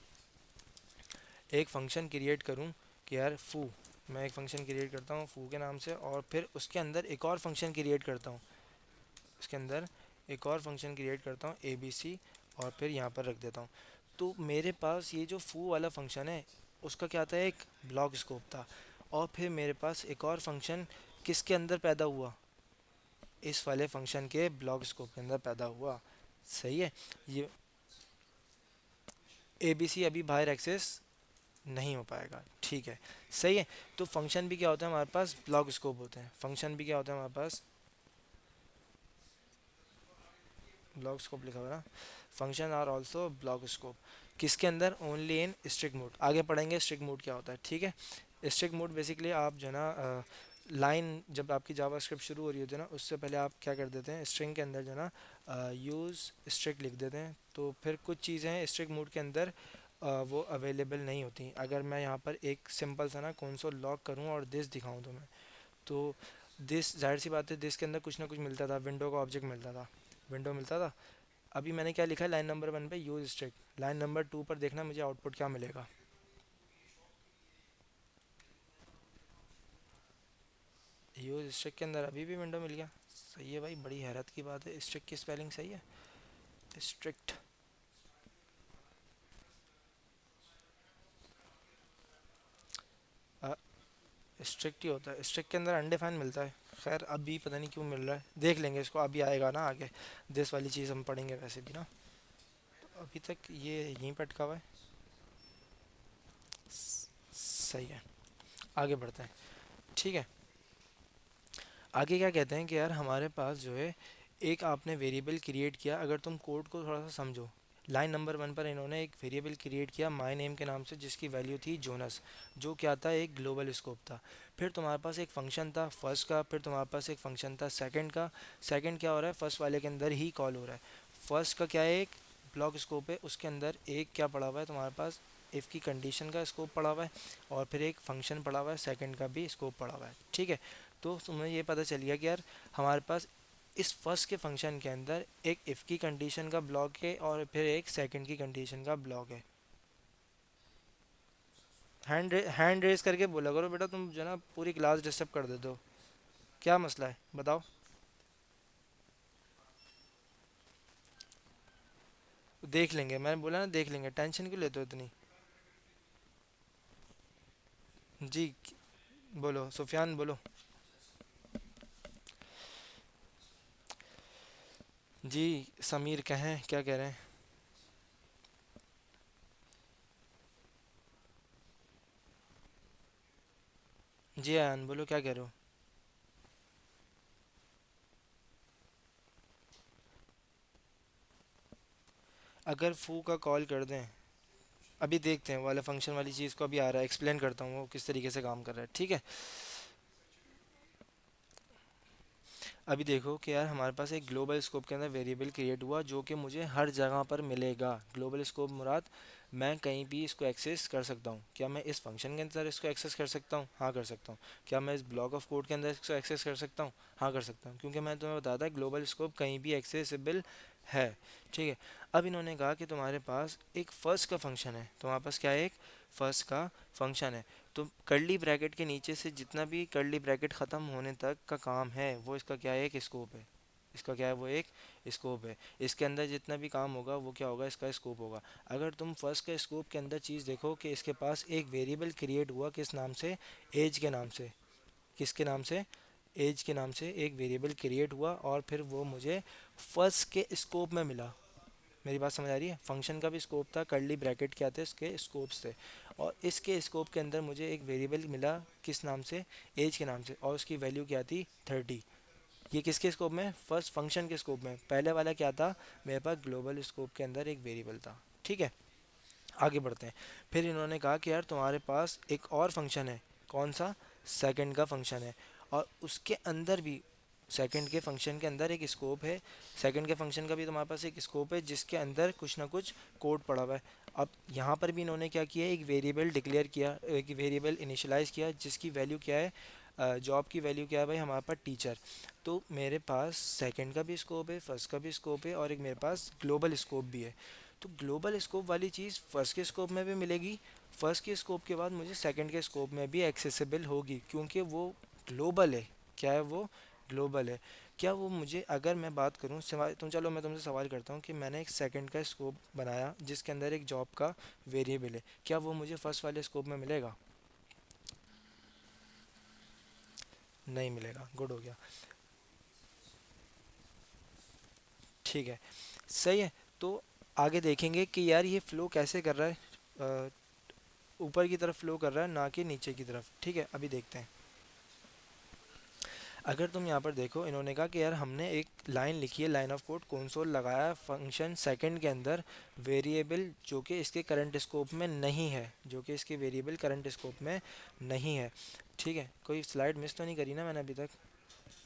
एक फ़ंक्शन क्रिएट करूँ कि यार फू, मैं एक फ़ंक्शन क्रिएट करता हूँ फू के नाम से और फिर उसके अंदर एक और फंक्शन क्रिएट करता हूँ, उसके अंदर एक और फंक्शन क्रिएट करता हूँ ए बी सी और फिर यहाँ पर रख देता हूँ, तो मेरे पास ये जो फू वाला फंक्शन है उसका क्या था, एक ब्लॉक स्कोप था। और फिर मेरे पास एक और फंक्शन किसके अंदर पैदा हुआ, इस वाले फंक्शन के ब्लॉक स्कोप के अंदर पैदा हुआ। सही है, ये ए बी सी अभी बाहर एक्सेस नहीं हो पाएगा। ठीक है, सही है। तो फंक्शन भी क्या होता है हमारे पास, ब्लॉक स्कोप होते हैं, फंक्शन भी क्या होता है हमारे पास, ब्लॉक स्कोप लिखा हुआ है ना, function are also block scope. किसके अंदर, ओनली इन स्ट्रिक्ट मोड, आगे पढ़ेंगे स्ट्रिक्ट मोड क्या होता है। ठीक है, स्ट्रिक्ट मोड बेसिकली आप जो है ना लाइन जब आपकी जावा स्क्रिप्ट शुरू हो रही होती है ना उससे पहले आप क्या कर देते हैं, स्ट्रिंग के अंदर जो है ना यूज़ स्ट्रिक्ट लिख देते हैं, तो फिर कुछ चीज़ें स्ट्रिक्ट मोड के अंदर वो अवेलेबल नहीं होती। अगर मैं यहाँ पर एक सिंपल सा ना कंसोल लॉग करूँ और दिस दिखाऊँ तो मैं, तो दिस जाहिर सी बात है दिस के अंदर कुछ ना कुछ मिलता था, विंडो का ऑब्जेक्ट मिलता था, विंडो मिलता था। अभी मैंने क्या लिखा है लाइन नंबर 1 पे, यूज स्ट्रिक्ट, लाइन नंबर 2 पर देखना मुझे आउटपुट क्या मिलेगा। यूज स्ट्रिक्ट के अंदर अभी भी विंडो मिल गया, सही है भाई, बड़ी हैरत की बात है। स्ट्रिक्ट की स्पेलिंग सही है, स्ट्रिक्ट, स्ट्रिक्ट ही होता है, स्ट्रिक्ट के अंदर अनडिफाइन मिलता है। खैर अभी पता नहीं क्यों मिल रहा है, देख लेंगे इसको, अभी आएगा ना आगे। दिस वाली चीज़ हम पढ़ेंगे वैसे भी ना। तो अभी तक ये यहीं पे अटका हुआ है। सही है, आगे बढ़ते हैं। ठीक है, आगे क्या कहते हैं कि यार हमारे पास जो है एक आपने वेरिएबल क्रिएट किया। अगर तुम कोड को थोड़ा सा समझो, लाइन नंबर 1 पर इन्होंने एक वेरिएबल क्रिएट किया माय नेम के नाम से, जिसकी वैल्यू थी जोनस, जो क्या था, एक ग्लोबल स्कोप था। फिर तुम्हारे पास एक फंक्शन था फर्स्ट का, फिर तुम्हारे पास एक फंक्शन था सेकंड का। सेकंड क्या हो रहा है, फर्स्ट वाले के अंदर ही कॉल हो रहा है। फर्स्ट का क्या है, एक ब्लॉक स्कोप है, उसके अंदर एक क्या पड़ा हुआ है तुम्हारे पास, इफ़ की कंडीशन का स्कोप पड़ा हुआ है, और फिर एक फंक्शन पड़ा हुआ है सेकंड का भी स्कोप पड़ा हुआ है। ठीक है, तो तुम्हें ये पता चल गया कि यार हमारे पास इस फर्स्ट के फंक्शन के अंदर एक इफ़ की कंडीशन का ब्लॉक है और फिर एक सेकंड की कंडीशन का ब्लॉक है। हैंड रेस करके बोला करो बेटा, तुम जो है ना पूरी क्लास डिस्टर्ब कर देते हो। क्या मसला है बताओ। देख लेंगे, मैंने बोला ना देख लेंगे, टेंशन क्यों लेते हो इतनी। जी, बोलो सुफियान बोलो। जी समीर कहें, क्या कह रहे हैं। जी आयन बोलो, क्या कह रहे हो। अगर फू का कॉल कर दें, अभी देखते हैं वाला फंक्शन वाली चीज़ को, अभी आ रहा है, एक्सप्लेन करता हूँ वो किस तरीके से काम कर रहा है। ठीक है, अभी देखो कि यार हमारे पास एक ग्लोबल स्कोप के अंदर वेरिएबल क्रिएट हुआ जो कि मुझे हर जगह पर मिलेगा। ग्लोबल स्कोप मुराद, मैं कहीं भी इसको एक्सेस कर सकता हूँ। क्या मैं इस फंक्शन के अंदर इसको एक्सेस कर सकता हूँ? हाँ कर सकता हूँ। क्या मैं इस ब्लॉक ऑफ कोड के अंदर इसको एक्सेस कर सकता हूँ? हाँ कर सकता हूँ, क्योंकि मैं तुम्हें बताता ग्लोबल स्कोप कहीं भी एक्सेसिबल है। ठीक है, अब इन्होंने कहा कि तुम्हारे पास एक फर्स्ट का फंक्शन है, तुम्हारे पास क्या है, एक फर्स्ट का फंक्शन है। तो कर्ली ब्रैकेट के नीचे से जितना भी कर्ली ब्रैकेट ख़त्म होने तक का काम है वो इसका क्या है, एक स्कोप है। इसका क्या है, वो एक स्कोप है। इसके अंदर जितना भी काम होगा वो क्या होगा, इसका स्कोप होगा। अगर तुम फर्स्ट के स्कोप के अंदर चीज़ देखो कि इसके पास एक वेरिएबल क्रिएट हुआ किस नाम से, एज के नाम से। किसके नाम से, एज के नाम से एक वेरिएबल क्रिएट हुआ और फिर वो मुझे फर्स्ट के स्कोप में मिला। मेरी बात समझ आ रही है, फंक्शन का भी स्कोप था, कर्ली ब्रैकेट क्या थे, इसके स्कोप्स थे। और इसके स्कोप के अंदर मुझे एक वेरिएबल मिला किस नाम से, एज के नाम से, और उसकी वैल्यू क्या थी, 30। ये किसके स्कोप में, फर्स्ट फंक्शन के स्कोप में। पहले वाला क्या था, मेरे पास ग्लोबल स्कोप के अंदर एक वेरिएबल था। ठीक है, आगे बढ़ते हैं। फिर इन्होंने कहा कि यार तुम्हारे पास एक और फंक्शन है, कौन सा, सेकंड का फंक्शन है, और उसके अंदर भी, सेकंड के फंक्शन के अंदर एक स्कोप है। सेकंड के फंक्शन का भी तुम्हारे पास एक स्कोप है जिसके अंदर कुछ ना कुछ कोड पड़ा हुआ है। अब यहाँ पर भी इन्होंने क्या किया, एक वेरिएबल डिक्लेयर किया, एक वेरिएबल इनिशियलाइज किया जिसकी वैल्यू क्या है, जॉब की वैल्यू क्या है भाई, हमारे पास टीचर। तो मेरे पास सेकंड का भी स्कोप है, फर्स्ट का भी स्कोप है, और एक मेरे पास ग्लोबल स्कोप भी है। तो ग्लोबल स्कोप वाली चीज़ फर्स्ट के स्कोप में भी मिलेगी, फर्स्ट के स्कोप के बाद मुझे सेकंड के स्कोप में भी एक्सेसिबल होगी, क्योंकि वो ग्लोबल है। क्या है वो, ग्लोबल है। क्या वो मुझे, अगर मैं बात करूँ सवाल, तुम चलो मैं तुमसे सवाल करता हूँ कि मैंने एक सेकंड का स्कोप बनाया जिसके अंदर एक जॉब का वेरिएबल है, क्या वो मुझे फर्स्ट वाले स्कोप में मिलेगा? नहीं मिलेगा, गुड हो गया। ठीक है, सही है। तो आगे देखेंगे कि यार ये फ्लो कैसे कर रहा है, अ, ऊपर की तरफ फ्लो कर रहा है ना कि नीचे की तरफ। ठीक है, अभी देखते हैं। अगर तुम यहाँ पर देखो, इन्होंने कहा कि यार हमने एक लाइन लिखी है, लाइन ऑफ कोड, कंसोल लगाया फंक्शन सेकंड के अंदर, वेरिएबल जो कि इसके करंट स्कोप में नहीं है, जो कि इसके वेरिएबल करंट स्कोप में नहीं है। ठीक है, कोई स्लाइड मिस तो नहीं करी ना मैंने अभी तक?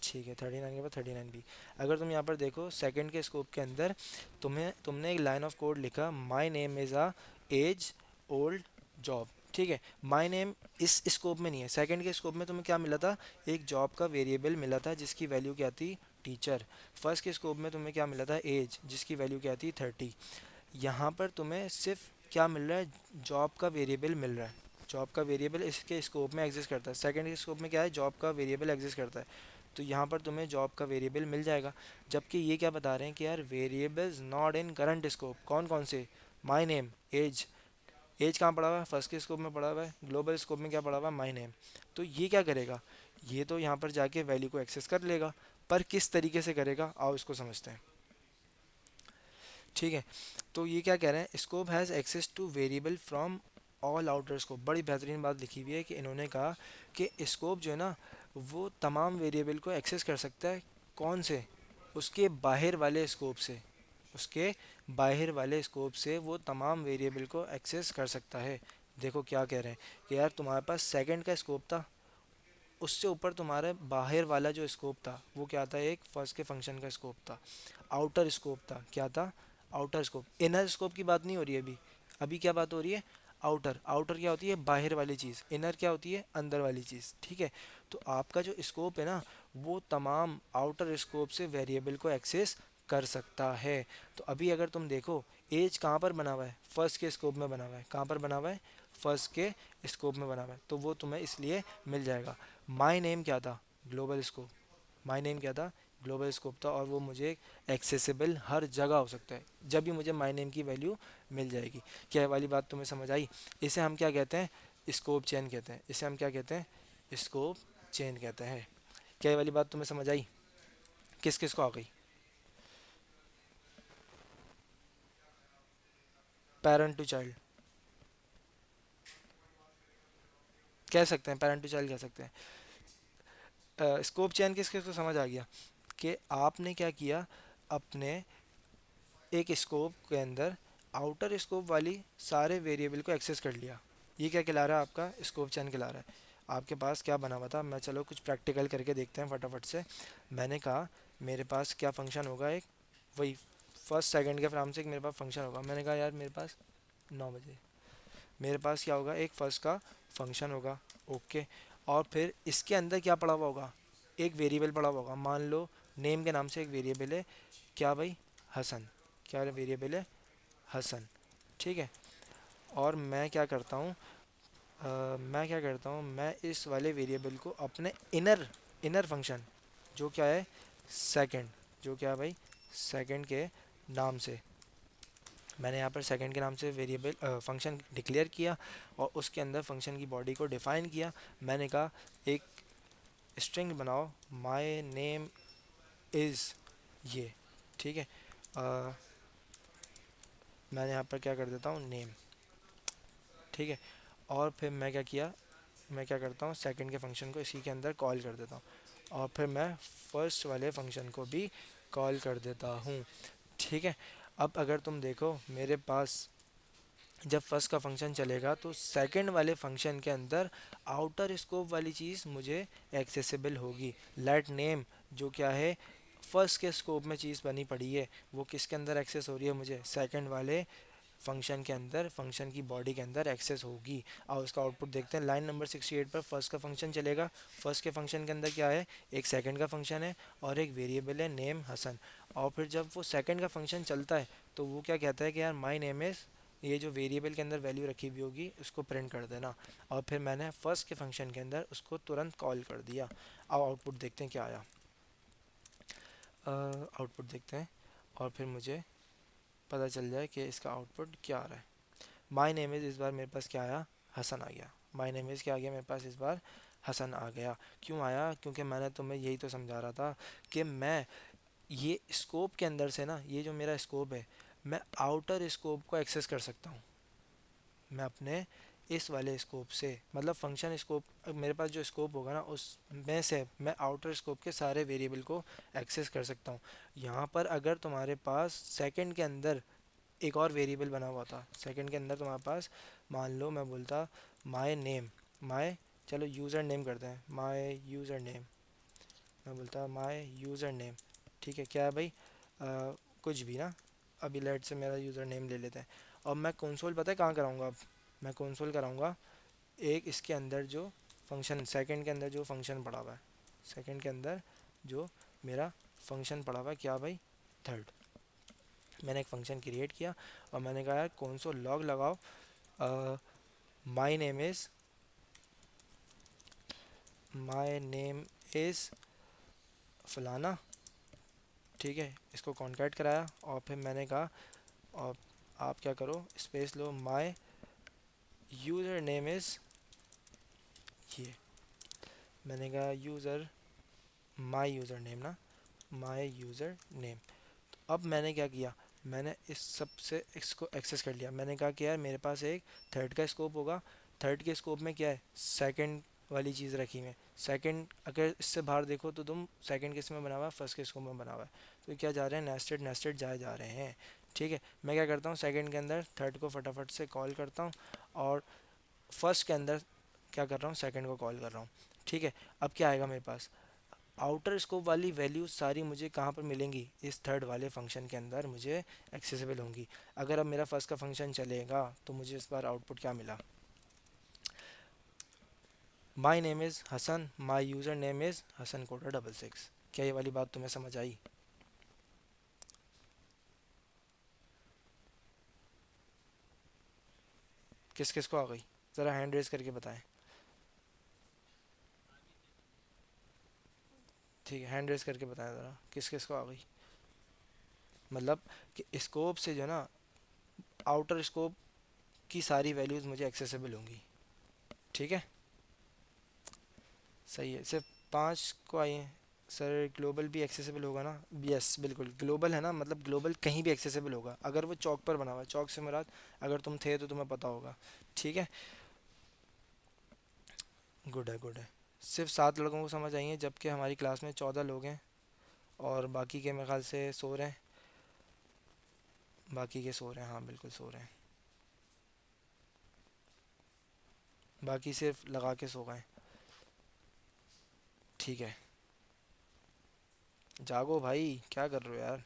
ठीक है, 39 के बाद 39 भी। अगर तुम यहाँ पर देखो सेकंड के स्कोप के अंदर, तुमने एक लाइन ऑफ कोड लिखा, my name is a age old job. ठीक है, माई नेम इस स्कोप में नहीं है। सेकंड के स्कोप में तुम्हें क्या मिला था, एक जॉब का वेरिएबल मिला था जिसकी वैल्यू क्या थी, टीचर। फर्स्ट के स्कोप में तुम्हें क्या मिला था, एज, जिसकी वैल्यू क्या थी, 30। यहाँ पर तुम्हें सिर्फ क्या मिल रहा है, जॉब का वेरिएबल मिल रहा है। जॉब का वेरिएबल इसके स्कोप में एग्जिस्ट करता है, सेकंड के स्कोप में क्या है, जॉब का वेरिएबल एग्जिस्ट करता है। तो यहाँ पर तुम्हें जॉब का वेरिएबल मिल जाएगा। जबकि ये क्या बता रहे हैं कि यार variables not in current scope, कौन कौन से, माई नेम, एज। एज कहाँ पड़ा हुआ है, फर्स्ट के स्कोप में पड़ा हुआ है, ग्लोबल स्कोप में क्या पड़ा हुआ है, माई नेम। तो ये क्या करेगा, ये तो यहाँ पर जाके वैल्यू को एक्सेस कर लेगा, पर किस तरीके से करेगा आओ इसको समझते हैं। ठीक है, तो ये क्या कह रहे हैं, scope has access to variable from all outer scope. बड़ी बेहतरीन बात लिखी हुई है कि इन्होंने कहा कि स्कोप जो है ना वो तमाम वेरिएबल को एक्सेस कर सकता है। कौन से? उसके बाहर वाले स्कोप से। उसके बाहर वाले स्कोप से वो तमाम वेरिएबल को एक्सेस कर सकता है। देखो क्या कह रहे हैं कि यार तुम्हारे पास सेकंड का स्कोप था, उससे ऊपर तुम्हारे बाहर वाला जो स्कोप था वो क्या था, एक फर्स्ट के फंक्शन का स्कोप था, आउटर स्कोप था। क्या था? Outer scope. इनर स्कोप की बात नहीं हो रही है अभी। अभी क्या बात हो रही है? आउटर। आउटर क्या होती है? बाहर वाली चीज़। इनर क्या होती है? अंदर वाली चीज़। ठीक है, तो आपका जो स्कोप है ना वो तमाम आउटर स्कोप से वेरिएबल को एक्सेस कर सकता है। तो अभी अगर तुम देखो, एज कहाँ पर बना हुआ है? फर्स्ट के स्कोप में बना हुआ है। कहाँ पर बना हुआ है? फर्स्ट के स्कोप में बना हुआ है, तो वो तुम्हें इसलिए मिल जाएगा। माई नेम क्या था? Global scope. माई नेम क्या था? ग्लोबल स्कोप था, और वो मुझे एक्सेसिबल हर जगह हो सकता है, जब भी मुझे माई नेम की वैल्यू मिल जाएगी। क्या ये वाली बात तुम्हें समझ आई? इसे हम क्या कहते हैं? स्कोप चेन कहते हैं। इसे हम क्या कहते हैं? स्कोप चेन कहते हैं। क्या ये वाली बात तुम्हें समझ आई? किस किस को आ गई? पेरेंट टू चाइल्ड कह सकते हैं, पेरेंट टू चाइल्ड कह सकते हैं। स्कोप चेन किस किस को समझ आ गया? कि आपने क्या किया, अपने एक स्कोप के अंदर आउटर स्कोप वाली सारे वेरिएबल को एक्सेस कर लिया। ये क्या कहला रहा है? आपका स्कोप चैन कहला रहा है। आपके पास क्या बना हुआ था, मैं चलो कुछ प्रैक्टिकल करके देखते हैं फटाफट से। मैंने कहा मेरे पास क्या फंक्शन होगा, एक वही फर्स्ट सेकंड के फ्राम से एक मेरे पास फंक्शन होगा। मैंने कहा यार मेरे पास 9 बजे मेरे पास क्या होगा, एक फर्स्ट का फंक्शन होगा। ओके, और फिर इसके अंदर क्या पड़ा हुआ होगा, एक वेरिएबल पड़ा हुआ होगा। मान लो नेम के नाम से एक वेरिएबल है, क्या भाई? हसन। क्या वेरिएबल है? हसन। ठीक है, और मैं क्या करता हूँ, मैं इस वाले वेरिएबल को अपने इनर इनर फंक्शन, जो क्या है, सेकंड, जो क्या है भाई, सेकंड के नाम से, मैंने यहाँ पर सेकंड के नाम से वेरिएबल फंक्शन डिक्लेयर किया, और उसके अंदर फंक्शन की बॉडी को डिफाइन किया। मैंने कहा एक स्ट्रिंग बनाओ, माय नेम इज़ ये। ठीक है, अ, मैंने यहाँ पर क्या कर देता हूँ, नेम। ठीक है, और फिर मैं क्या किया, मैं क्या करता हूँ, सेकंड के फंक्शन को इसी के अंदर कॉल कर देता हूँ, और फिर मैं फर्स्ट वाले फंक्शन को भी कॉल कर देता हूँ। ठीक है, अब अगर तुम देखो मेरे पास जब फर्स्ट का फंक्शन चलेगा तो सेकंड वाले फंक्शन के अंदर आउटर स्कोप वाली चीज़ मुझे एक्सेसिबल होगी। लेट नेम, जो क्या है, फर्स्ट के स्कोप में चीज़ बनी पड़ी है, वो किसके अंदर एक्सेस हो रही है, मुझे सेकंड वाले फंक्शन के अंदर, फंक्शन की बॉडी के अंदर एक्सेस होगी। और उसका आउटपुट देखते हैं। लाइन नंबर 68 पर फर्स्ट का फंक्शन चलेगा। फर्स्ट के फंक्शन के अंदर क्या है, एक सेकंड का फंक्शन है और एक वेरिएबल है नेम हसन। और फिर जब वो सेकंड का फंक्शन चलता है तो वो क्या कहता है कि यार माई नेम इज़, ये जो वेरिएबल के अंदर वैल्यू रखी हुई होगी उसको प्रिंट कर देना। और फिर मैंने फर्स्ट के फंक्शन के अंदर उसको तुरंत कॉल कर दिया। अब आउटपुट देखते हैं क्या आया। आउटपुट देखते हैं और फिर मुझे पता चल जाए कि इसका आउटपुट क्या आ रहा है। माई नेम इज़, इस बार मेरे पास क्या आया, हसन आ गया। माई नेम इज़ क्या आ गया मेरे पास इस बार, हसन आ गया। क्यों आया? क्योंकि मैंने तुम्हें यही तो समझा रहा था कि मैं ये स्कोप के अंदर से ना, ये जो मेरा स्कोप है, मैं आउटर स्कोप को एक्सेस कर सकता हूँ। मैं अपने इस वाले स्कोप से, मतलब फंक्शन स्कोप, मेरे पास जो स्कोप होगा ना उसमें से मैं आउटर स्कोप के सारे वेरिएबल को एक्सेस कर सकता हूँ। यहाँ पर अगर तुम्हारे पास सेकंड के अंदर एक और वेरिएबल बना हुआ था, सेकंड के अंदर तुम्हारे पास, मान लो मैं बोलता माय नेम, माय, चलो यूज़र नेम करते हैं, माय यूज़र नेम, मैं बोलता माय यूज़र नेम। ठीक है, क्या है भाई, कुछ भी ना, अभी लेट से मेरा यूज़र नेम ले लेते हैं। और मैं कंसोल पता है कहाँ कराऊंगा अब, मैं कंसोल कराऊंगा एक इसके अंदर जो फंक्शन, सेकंड के अंदर जो फंक्शन पड़ा हुआ है, सेकंड के अंदर जो मेरा फंक्शन पड़ा हुआ है, क्या भाई, थर्ड। मैंने एक फंक्शन क्रिएट किया और मैंने कहा यार कंसोल लॉग लगाओ, my name is, my name is फलाना। ठीक है, इसको कॉन्कैट कराया और फिर मैंने कहा, और आप क्या करो, space low, my user name is ये। मैंने कहा यूज़र, माई यूज़र नेम ना, माई यूज़र नेम। अब मैंने क्या किया, मैंने इस सब से इसको एक्सेस कर लिया। मैंने कहा कि यार मेरे पास एक थर्ड का स्कोप होगा, थर्ड के स्कोप में क्या है, सेकंड वाली चीज़ रखी हुई है। सेकंड अगर इससे बाहर देखो तो तुम सेकंड किस में बना हुआ है, फर्स्ट के स्कोप में बना हुआ है। तो क्या जा रहे हैं, नेस्टेड नेस्टेड जाए जा रहे हैं। ठीक है, मैं क्या करता हूँ, सेकंड के अंदर थर्ड को फटाफट से कॉल करता हूँ, और फर्स्ट के अंदर क्या कर रहा हूँ, सेकंड को कॉल कर रहा हूँ। ठीक है, अब क्या आएगा मेरे पास, आउटर स्कोप वाली वैल्यूज सारी मुझे कहाँ पर मिलेंगी, इस थर्ड वाले फंक्शन के अंदर मुझे एक्सेसिबल होंगी। अगर अब मेरा फर्स्ट का फंक्शन चलेगा तो मुझे इस बार आउटपुट क्या मिला, my name is Hasan, my user name is Hasan कोटा 66। क्या ये वाली बात तुम्हें समझ आई? किस किस को आ गई, ज़रा हैंड रेज करके बताएं। ठीक है, हैंड रेज करके बताएं ज़रा किस किस को आ गई। मतलब कि स्कोप से जो है ना, आउटर स्कोप की सारी वैल्यूज़ मुझे एक्सेसिबल होंगी। ठीक है, सही है, सिर्फ 5 को आई हैं। सर ग्लोबल भी एक्सेसिबल होगा ना? यस बिल्कुल, ग्लोबल है ना, मतलब ग्लोबल कहीं भी एक्सेसिबल होगा अगर वो चौक पर बना हुआ है। चौक से मुराद, अगर तुम थे तो तुम्हें पता होगा। ठीक है, गुड है गुड है। सिर्फ 7 लड़कों को समझ आई है, जबकि हमारी क्लास में 14 लोग हैं, और बाकी के मेरे ख्याल से सो रहे हैं। बाकी के सो रहे हैं, हाँ बिल्कुल सो रहे हैं। बाकी सिर्फ लगा के सो गए। ठीक है, जागो भाई, क्या कर रहे हो यार,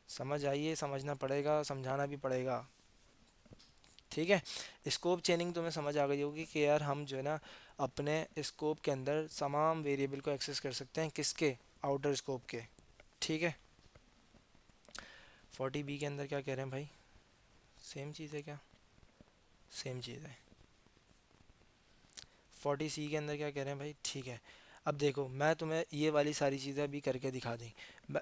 समझ आइए, समझना पड़ेगा, समझाना भी पड़ेगा। ठीक है, स्कोप चेनिंग तुम्हें समझ आ गई होगी कि यार हम जो है ना, अपने स्कोप के अंदर तमाम वेरिएबल को एक्सेस कर सकते हैं, किसके, आउटर स्कोप के। ठीक है, 40B के अंदर क्या कह रहे हैं भाई, सेम चीज़ है क्या? सेम चीज़ है। 40C के अंदर क्या कह रहे हैं भाई, ठीक है। अब देखो, मैं तुम्हें ये वाली सारी चीज़ें अभी करके दिखा दी।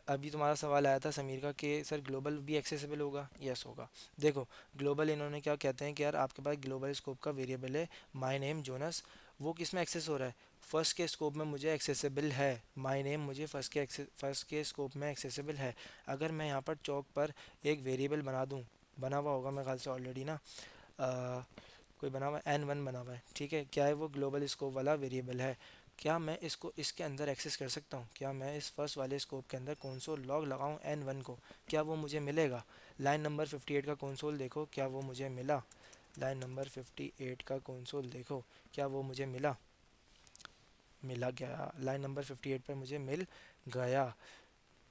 अभी तुम्हारा सवाल आया था समीर का कि सर ग्लोबल भी एक्सेसिबल होगा, यस होगा। देखो, ग्लोबल इन्होंने क्या कहते हैं कि यार आपके पास ग्लोबल स्कोप का वेरिएबल है माय नेम जोनस, वो किस में एक्सेस हो रहा है, फर्स्ट के स्कोप में मुझे एक्सेसिबल है। माय नेम मुझे फर्स्ट के स्कोप में एक्सेसिबल है। अगर मैं यहाँ पर चौक पर एक वेरिएबल बना दूँ, बना हुआ होगा मेरे ख्याल से ऑलरेडी ना, कोई बना हुआ है, N1 बना हुआ है। ठीक है, क्या है वो, ग्लोबल स्कोप वाला वेरिएबल है। क्या मैं इसको इसके अंदर एक्सेस कर सकता हूँ, क्या मैं इस फर्स्ट वाले स्कोप के अंदर कंसोल लॉग लगाऊँ N1 को, क्या वो मुझे मिलेगा? लाइन नंबर 58 का कंसोल देखो, क्या वो मुझे मिला? लाइन नंबर 58 का कंसोल देखो, क्या वो मुझे मिला? मिला गया, लाइन नंबर 58 पर मुझे मिल गया।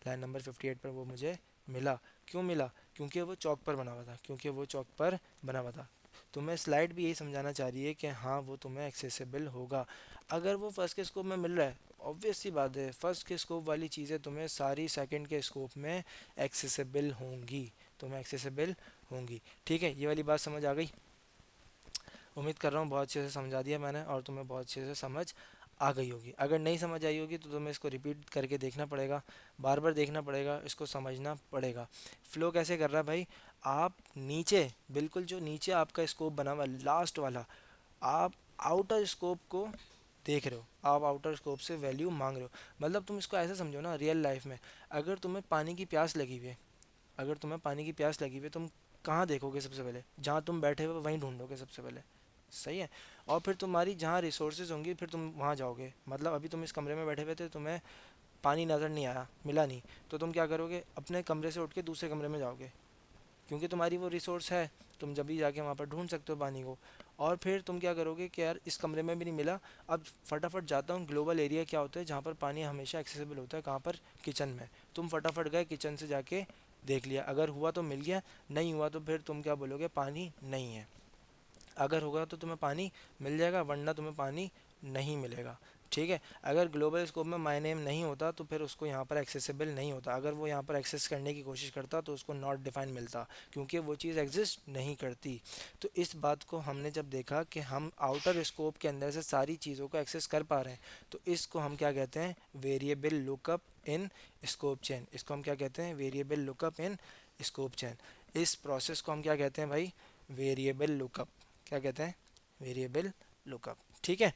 लाइन नंबर 58 पर वो मुझे मिला। क्यों मिला? क्योंकि वो चौक पर बना हुआ था, क्योंकि वो चौक पर बना हुआ था। तुम्हें स्लाइड भी यही समझाना चाह रही है कि हाँ वो तुम्हें एक्सेसिबल होगा। अगर वो फर्स्ट के स्कोप में मिल रहा है, ऑब्वियस सी बात है, फर्स्ट के स्कोप वाली चीज़ें तुम्हें सारी सेकंड के स्कोप में एक्सेसिबल होंगी, तुम्हें एक्सेसिबल होंगी। ठीक है, ये वाली बात समझ आ गई? उम्मीद कर रहा हूँ बहुत अच्छे से समझा दिया मैंने, और तुम्हें बहुत अच्छे से समझ आ गई होगी। अगर नहीं समझ आई होगी तो तुम्हें इसको रिपीट करके देखना पड़ेगा, बार बार देखना पड़ेगा, इसको समझना पड़ेगा। फ्लो कैसे कर रहा है भाई, आप नीचे, बिल्कुल जो नीचे आपका स्कोप बना हुआ लास्ट वाला, आप आउटर स्कोप को देख रहे हो, आप आउटर स्कोप से वैल्यू मांग रहे हो। मतलब तुम इसको ऐसे समझो ना, रियल लाइफ में अगर तुम्हें पानी की प्यास लगी हुई है, अगर तुम्हें पानी की प्यास लगी हुई है, तुम कहाँ देखोगे सबसे पहले, जहाँ तुम बैठे हुए वहीं ढूंढोगे सबसे पहले। सही है, और फिर तुम्हारी जहाँ रिसोर्सेज होंगी फिर तुम वहाँ जाओगे। मतलब अभी तुम इस कमरे में बैठे हुए थे, तुम्हें पानी नज़र नहीं आया, मिला नहीं, तो तुम क्या करोगे, अपने कमरे से उठ के दूसरे कमरे में जाओगे, क्योंकि तुम्हारी वो रिसोर्स है, तुम जब भी जाके वहाँ पर ढूंढ सकते हो पानी को। और फिर तुम क्या करोगे कि यार इस कमरे में भी नहीं मिला, अब फटाफट जाता हूँ, ग्लोबल एरिया क्या होता है जहाँ पर पानी हमेशा एक्सेसिबल होता है, कहाँ पर, किचन में। तुम फटाफट गए किचन से जाके देख लिया, अगर हुआ तो मिल गया, नहीं हुआ तो फिर तुम क्या बोलोगे, पानी नहीं है। अगर होगा तो तुम्हें पानी मिल जाएगा, वरना तुम्हें पानी नहीं मिलेगा। ठीक है, अगर ग्लोबल स्कोप में माय नेम नहीं होता तो फिर उसको यहाँ पर एक्सेसिबल नहीं होता, अगर वो यहाँ पर एक्सेस करने की कोशिश करता तो उसको नॉट डिफाइन मिलता, क्योंकि वो चीज़ एग्जिस्ट नहीं करती। तो इस बात को हमने जब देखा कि हम आउटर स्कोप के अंदर से सारी चीज़ों को एक्सेस कर पा रहे हैं, तो इसको हम क्या कहते हैं, variable lookup in scope chain. इसको हम क्या कहते हैं, variable lookup in scope chain. इस प्रोसेस को हम क्या कहते हैं भाई, वेरिएबल लुकअप। क्या कहते हैं, वेरिएबल लुकअप। ठीक है,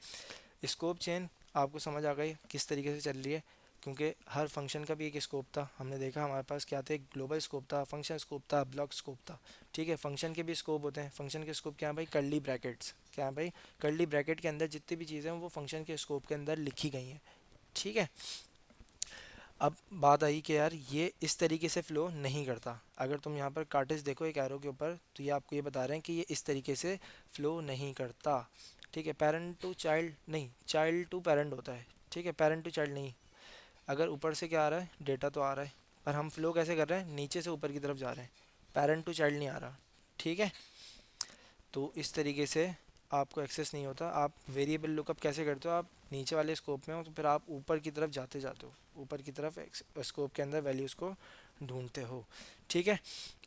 स्कोप चेन आपको समझ आ गई किस तरीके से चल रही है, क्योंकि हर फंक्शन का भी एक स्कोप था। हमने देखा हमारे पास क्या थे, ग्लोबल स्कोप था, फंक्शन स्कोप था, ब्लॉक स्कोप था। ठीक है, फंक्शन के भी स्कोप होते हैं। फंक्शन के स्कोप क्या है भाई, कर्ली ब्रैकेट्स। क्या है भाई, कर्ली ब्रैकेट के अंदर जितनी भी चीज़ें हैं वो फंक्शन के स्कोप के अंदर लिखी गई हैं। ठीक है। अब बात आई कि यार ये इस तरीके से फ्लो नहीं करता। अगर तुम यहाँ पर कार्टेज देखो एक एरो के ऊपर, तो ये आपको ये बता रहे हैं कि ये इस तरीके से फ्लो नहीं करता। ठीक है, पेरेंट टू चाइल्ड नहीं, चाइल्ड टू पेरेंट होता है। ठीक है, पेरेंट टू चाइल्ड नहीं। अगर ऊपर से क्या आ रहा है, डेटा तो आ रहा है, पर हम फ्लो कैसे कर रहे हैं, नीचे से ऊपर की तरफ जा रहे हैं, पेरेंट टू चाइल्ड नहीं आ रहा। ठीक है, तो इस तरीके से आपको एक्सेस नहीं होता। आप वेरिएबल लुकअप कैसे करते हो, आप नीचे वाले स्कोप में हो तो फिर आप ऊपर की तरफ जाते जाते हो, ऊपर की तरफ स्कोप के अंदर वैल्यूज़ को ढूंढते हो। ठीक है,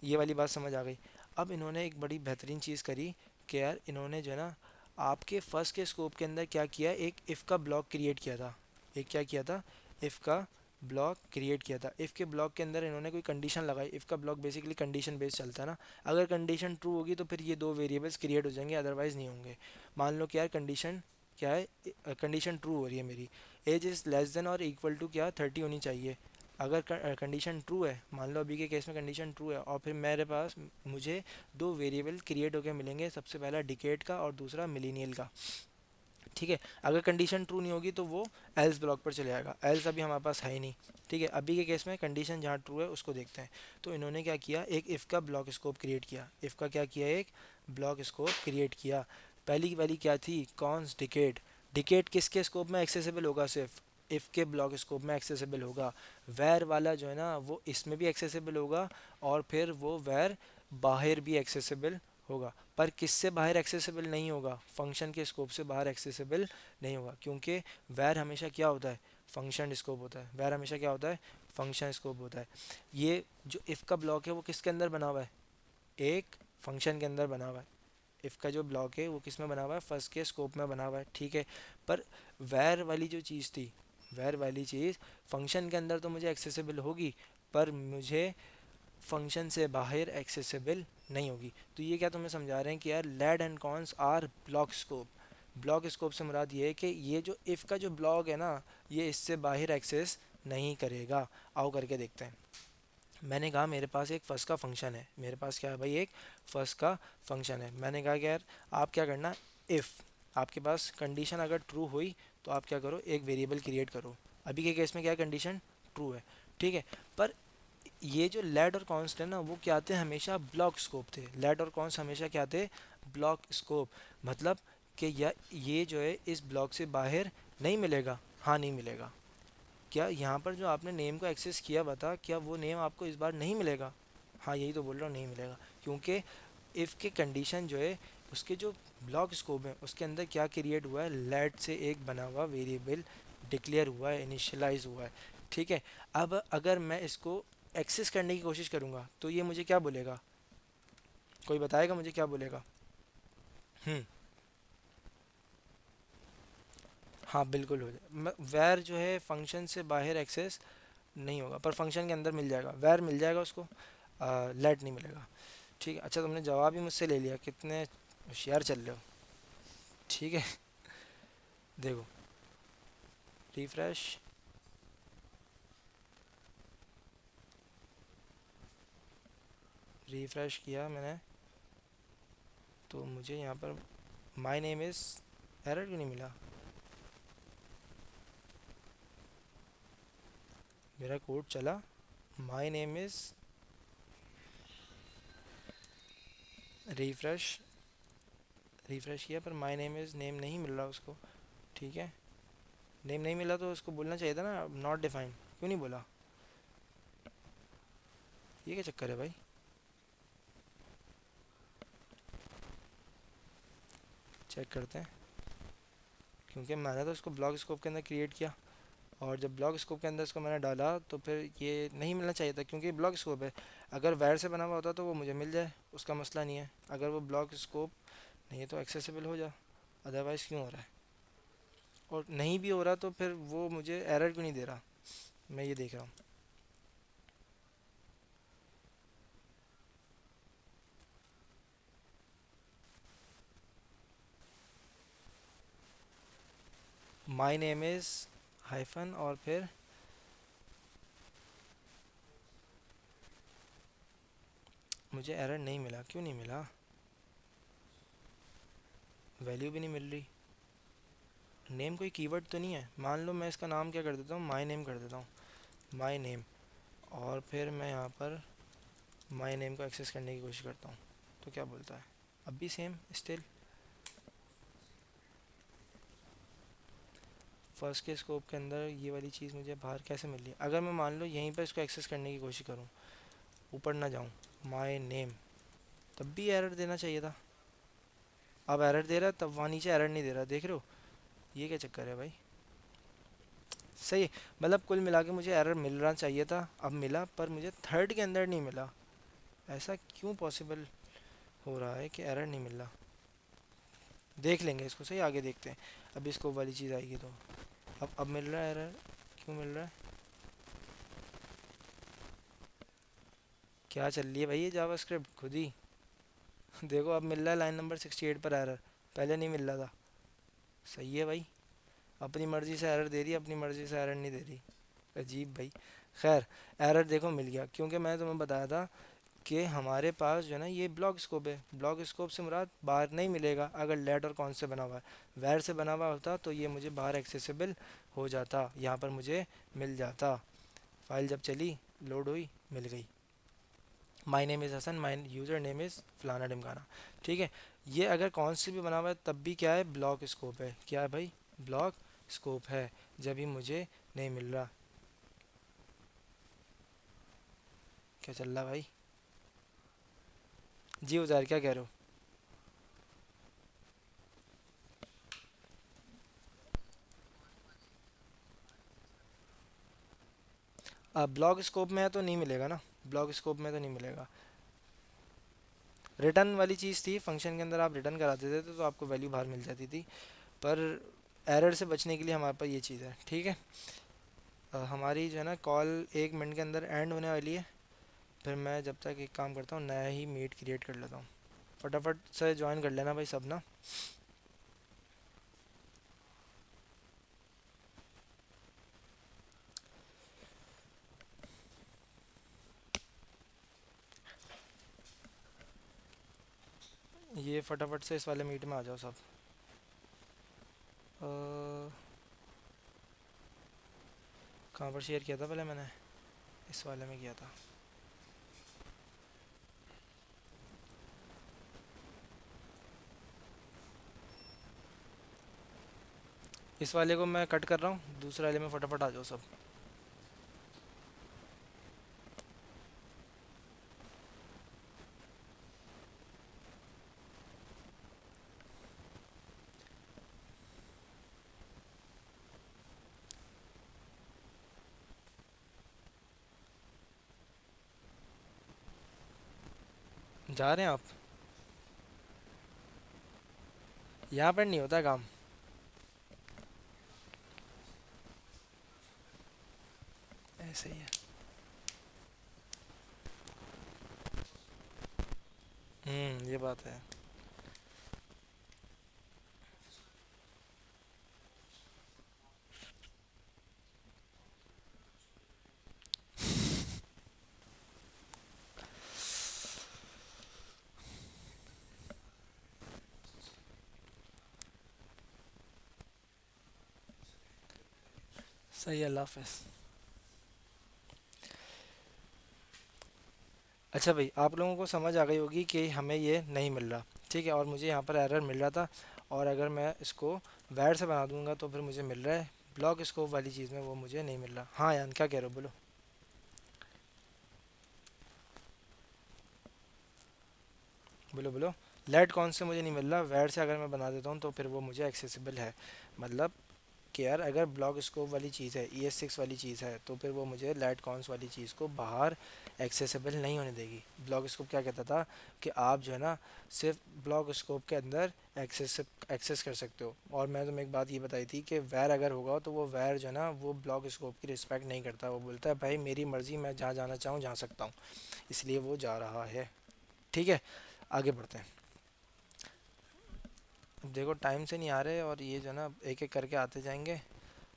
ये वाली बात समझ आ गई। अब इन्होंने एक बड़ी बेहतरीन चीज़ करी कि यार इन्होंने जो है ना आपके फर्स्ट के स्कोप के अंदर क्या किया, एक इफ़ का ब्लॉक क्रिएट किया था। एक क्या किया था, इफ़ का ब्लॉक क्रिएट किया था। इफ़ के ब्लॉक के अंदर इन्होंने कोई कंडीशन लगाई। इफ़ का ब्लॉक बेसिकली कंडीशन बेस्ड चलता है ना। अगर कंडीशन ट्रू होगी तो फिर ये दो वेरिएबल्स क्रिएट हो जाएंगे, अदरवाइज़ नहीं होंगे। मान लो कि यार कंडीशन क्या है, कंडीशन ट्रू हो रही है मेरी, एज इज़ लेस देन और इक्वल टू क्या 30 होनी चाहिए। अगर कंडीशन ट्रू है, मान लो अभी के केस में कंडीशन ट्रू है, और फिर मेरे पास मुझे दो वेरिएबल क्रिएट होकर मिलेंगे, सबसे पहला डिकेड का और दूसरा मिलीनियल का। ठीक है, अगर कंडीशन ट्रू नहीं होगी तो वो एल्स ब्लॉक पर चले जाएगा। एल्स अभी हमारे पास है ही नहीं। ठीक है, अभी के केस में कंडीशन जहाँ ट्रू है उसको देखते हैं। तो इन्होंने क्या किया, एक इफ़ का ब्लॉक स्कोप क्रिएट किया। इफ़ का क्या किया, एक ब्लॉक स्कोप क्रिएट किया। पहली वाली क्या थी, कॉन्स डिकेड। डिकेड किसके स्कोप में एक्सेसिबल होगा, सिर्फ इफ़ के ब्लॉक स्कोप में एक्सेसिबल होगा। वैर वाला जो है ना वो इसमें भी एक्सेसिबल होगा, और फिर वो वैर बाहर भी एक्सेसिबल होगा। पर किससे बाहर एक्सेसिबल नहीं होगा, फंक्शन के स्कोप से बाहर एक्सेसिबल नहीं होगा, क्योंकि वैर हमेशा क्या होता है, फंक्शन स्कोप होता है। वैर हमेशा क्या होता है, फंक्शन स्कोप होता है। ये जो इफ़ का ब्लॉक है वो किसके अंदर बना हुआ है, एक फंक्शन के अंदर बना हुआ है। इफ़ का जो ब्लॉक है वो किस में बना हुआ है, फर्स्ट के स्कोप में बना हुआ है। ठीक है, पर वैर वाली जो चीज़ थी, वैर वाली चीज़ फंक्शन के अंदर तो मुझे एक्सेसिबल होगी, पर मुझे फंक्शन से बाहर एक्सेसिबल नहीं होगी। तो ये क्या तुम्हें समझा रहे हैं कि यार let and const are block scope. Block scope से मुराद ये है कि ये जो इफ़ का जो ब्लॉक है ना, ये इससे बाहर एक्सेस नहीं करेगा। आओ करके देखते हैं। मैंने कहा मेरे पास एक फर्स्ट का फंक्शन है, मेरे पास क्या है भाई, एक फर्स्ट का फंक्शन है। मैंने कहा कि यार आप क्या करना, इफ़ आपके पास कंडीशन अगर ट्रू हुई तो आप क्या करो, एक वेरिएबल क्रिएट करो। अभी के केस में क्या है, कंडीशन ट्रू है। ठीक है, पर ये जो लेड और कॉन्स्ट है ना वो क्या थे, हमेशा ब्लॉक स्कोप थे। लेड और कॉन्स्ट हमेशा क्या थे, ब्लॉक स्कोप। मतलब कि ये जो है इस ब्लॉक से बाहर नहीं मिलेगा। हाँ नहीं मिलेगा। क्या यहाँ पर जो आपने नेम को एक्सेस किया हुआ था, क्या वो नेम आपको इस बार नहीं मिलेगा। हाँ यही तो बोल रहा हूँ, नहीं मिलेगा। क्योंकि इफ़ के कंडीशन जो है उसके जो ब्लॉक स्कोप है उसके अंदर क्या क्रिएट हुआ है, लेट से एक बना हुआ वेरिएबल डिक्लेयर हुआ है, इनिशियलाइज हुआ है। ठीक है, अब अगर मैं इसको एक्सेस करने की कोशिश करूँगा तो ये मुझे क्या बोलेगा, कोई बताएगा मुझे क्या बोलेगा। हम्म, हाँ बिल्कुल हो जाए। वैर जो है फंक्शन से बाहर एक्सेस नहीं होगा, पर फंक्शन के अंदर मिल जाएगा, वैर मिल जाएगा उसको, लेट नहीं मिलेगा। ठीक है, अच्छा तुमने जवाब ही मुझसे ले लिया, कितने होशियार चल रहे हो। ठीक है, देखो, रिफ्रेश, रिफ्रेश किया मैंने, तो मुझे यहाँ पर माय नेम इज़, एरर क्यों नहीं मिला। मेरा कोड चला, my name is, refresh, refresh किया पर माय नेम इज़ नेम नहीं मिल रहा उसको। ठीक है, नेम नहीं मिला तो उसको बोलना चाहिए था ना, नॉट डिफाइन, क्यों नहीं बोला, ये क्या चक्कर है भाई। चेक करते हैं, क्योंकि मैंने तो इसको ब्लॉक स्कोप के अंदर क्रिएट किया, और जब ब्लॉक स्कोप के अंदर इसको मैंने डाला तो फिर ये नहीं मिलना चाहिए था, क्योंकि ब्लॉक स्कोप है। अगर वायर से बना हुआ होता तो वो मुझे मिल जाए, उसका मसला नहीं है। अगर वो ब्लॉक स्कोप नहीं है तो एक्सेसिबल हो जा, अदरवाइज़ क्यों हो रहा है। और नहीं भी हो रहा तो फिर वो मुझे एरर क्यों नहीं दे रहा, मैं ये देख रहा हूँ। माई नेम इज़ हाइफन और फिर मुझे एरर नहीं मिला, क्यों नहीं मिला? वैल्यू भी नहीं मिल रही। नेम कोई कीवर्ड तो नहीं है? मान लो मैं इसका नाम क्या कर देता हूँ, माई नेम कर देता हूँ, माई नेम। और फिर मैं यहाँ पर माई नेम को एक्सेस करने की कोशिश करता हूँ, तो क्या बोलता है? अब भी सेम स्टिल। फर्स्ट के स्कोप के अंदर ये वाली चीज़ मुझे बाहर कैसे मिल रही है? अगर मैं मान लो यहीं पर इसको एक्सेस करने की कोशिश करूँ, ऊपर ना जाऊँ, माई नेम, तब भी एरर देना चाहिए था। अब एरर दे रहा है, तब वहाँ नीचे एरर नहीं दे रहा, देख रहे हो? ये क्या चक्कर है भाई? सही। मतलब कुल मिला के मुझे एरर मिलना चाहिए था, अब मिला, पर मुझे थर्ड के अंदर नहीं मिला। ऐसा क्यों पॉसिबल हो रहा है कि एरर नहीं मिल रहा? देख लेंगे इसको, सही, आगे देखते हैं। अभी स्कोप वाली चीज़ आएगी तो अब मिल रहा है एरर, क्यों मिल रहा है? क्या चल रही है भाई ये जावास्क्रिप्ट खुद ही? देखो अब मिल रहा है लाइन नंबर 68 पर एरर, पहले नहीं मिल रहा था। सही है भाई, अपनी मर्ज़ी से एरर दे रही है, अपनी मर्ज़ी से एरर नहीं दे रही। अजीब भाई। खैर, एरर देखो मिल गया, क्योंकि मैंने तुम्हें बताया था कि हमारे पास जो है ना ये ब्लॉक स्कोप है। ब्लॉक स्कोप से मुराद बाहर नहीं मिलेगा अगर लेट और कौन से बना हुआ है। वैर से बना हुआ होता तो ये मुझे बाहर एक्सेसिबल हो जाता, यहाँ पर मुझे मिल जाता। फाइल जब चली, लोड हुई, मिल गई। My name is Hasan, my user name is फलाना ढिमकाना। ठीक है। ये अगर कौन से भी बना हुआ है तब भी क्या है? ब्लॉक स्कोप है। क्या है भाई? ब्लॉक स्कोप है। जब भी मुझे नहीं मिल रहा, क्या चल रहा भाई? जी उज़ैर, क्या कह रहे हो? अब ब्लॉक स्कोप में है तो नहीं मिलेगा ना, ब्लॉक स्कोप में तो नहीं मिलेगा। रिटर्न वाली चीज़ थी, फंक्शन के अंदर आप रिटर्न करा देते थे तो आपको वैल्यू बाहर मिल जाती थी। पर एरर से बचने के लिए हमारे पास ये चीज़ है। ठीक है। हमारी जो है ना कॉल 1 मिनट के अंदर एंड होने वाली है। फिर मैं जब तक एक काम करता हूँ, नया ही मीट क्रिएट कर लेता हूँ। फटाफट से ज्वाइन कर लेना भाई सब ना। ये फटाफट से इस वाले मीट में आ जाओ सब। अ, कहाँ पर शेयर किया था पहले मैंने? इस वाले में किया था। इस वाले को मैं कट कर रहा हूँ, दूसरे वाले में फटाफट आ जाओ सब। जा रहे हैं आप? यहाँ पर नहीं होता काम। ऐसे ही है। ये बात है। सही है, अल्लाह हाफ़िज़। अच्छा भाई, आप लोगों को समझ आ गई होगी कि हमें ये नहीं मिल रहा। ठीक है, और मुझे यहाँ पर एरर मिल रहा था। और अगर मैं इसको वैर से बना दूंगा तो फिर मुझे मिल रहा है। ब्लॉक स्कोप वाली चीज़ में वो मुझे नहीं मिल रहा। हाँ यार, क्या कह रहे हो, बोलो। बोलो बोलो। लेट कौन से मुझे नहीं मिल रहा, वैर से अगर मैं बना देता हूँ तो फिर वो मुझे एक्सेसिबल है। मतलब कि यार अगर ब्लॉक स्कोप वाली चीज़ है, ES6 वाली चीज़ है, तो फिर वो मुझे लाइट कॉन्स वाली चीज़ को बाहर एक्सेसिबल नहीं होने देगी। ब्लॉक स्कोप क्या कहता था कि आप जो है ना सिर्फ ब्लॉक स्कोप के अंदर एक्सेस कर सकते हो। और मैं तुम्हें एक बात ये बताई थी कि वैर अगर होगा तो वो वैर जो है ना वो ब्लॉक स्कोप की रिस्पेक्ट नहीं करता। वो बोलता है भाई मेरी मर्ज़ी, मैं जहाँ जाना चाहूँ जा सकता हूँ, इसलिए वो जा रहा है। ठीक है, आगे बढ़ते हैं। देखो टाइम से नहीं आ रहे, और ये जो है ना एक एक करके आते जाएंगे,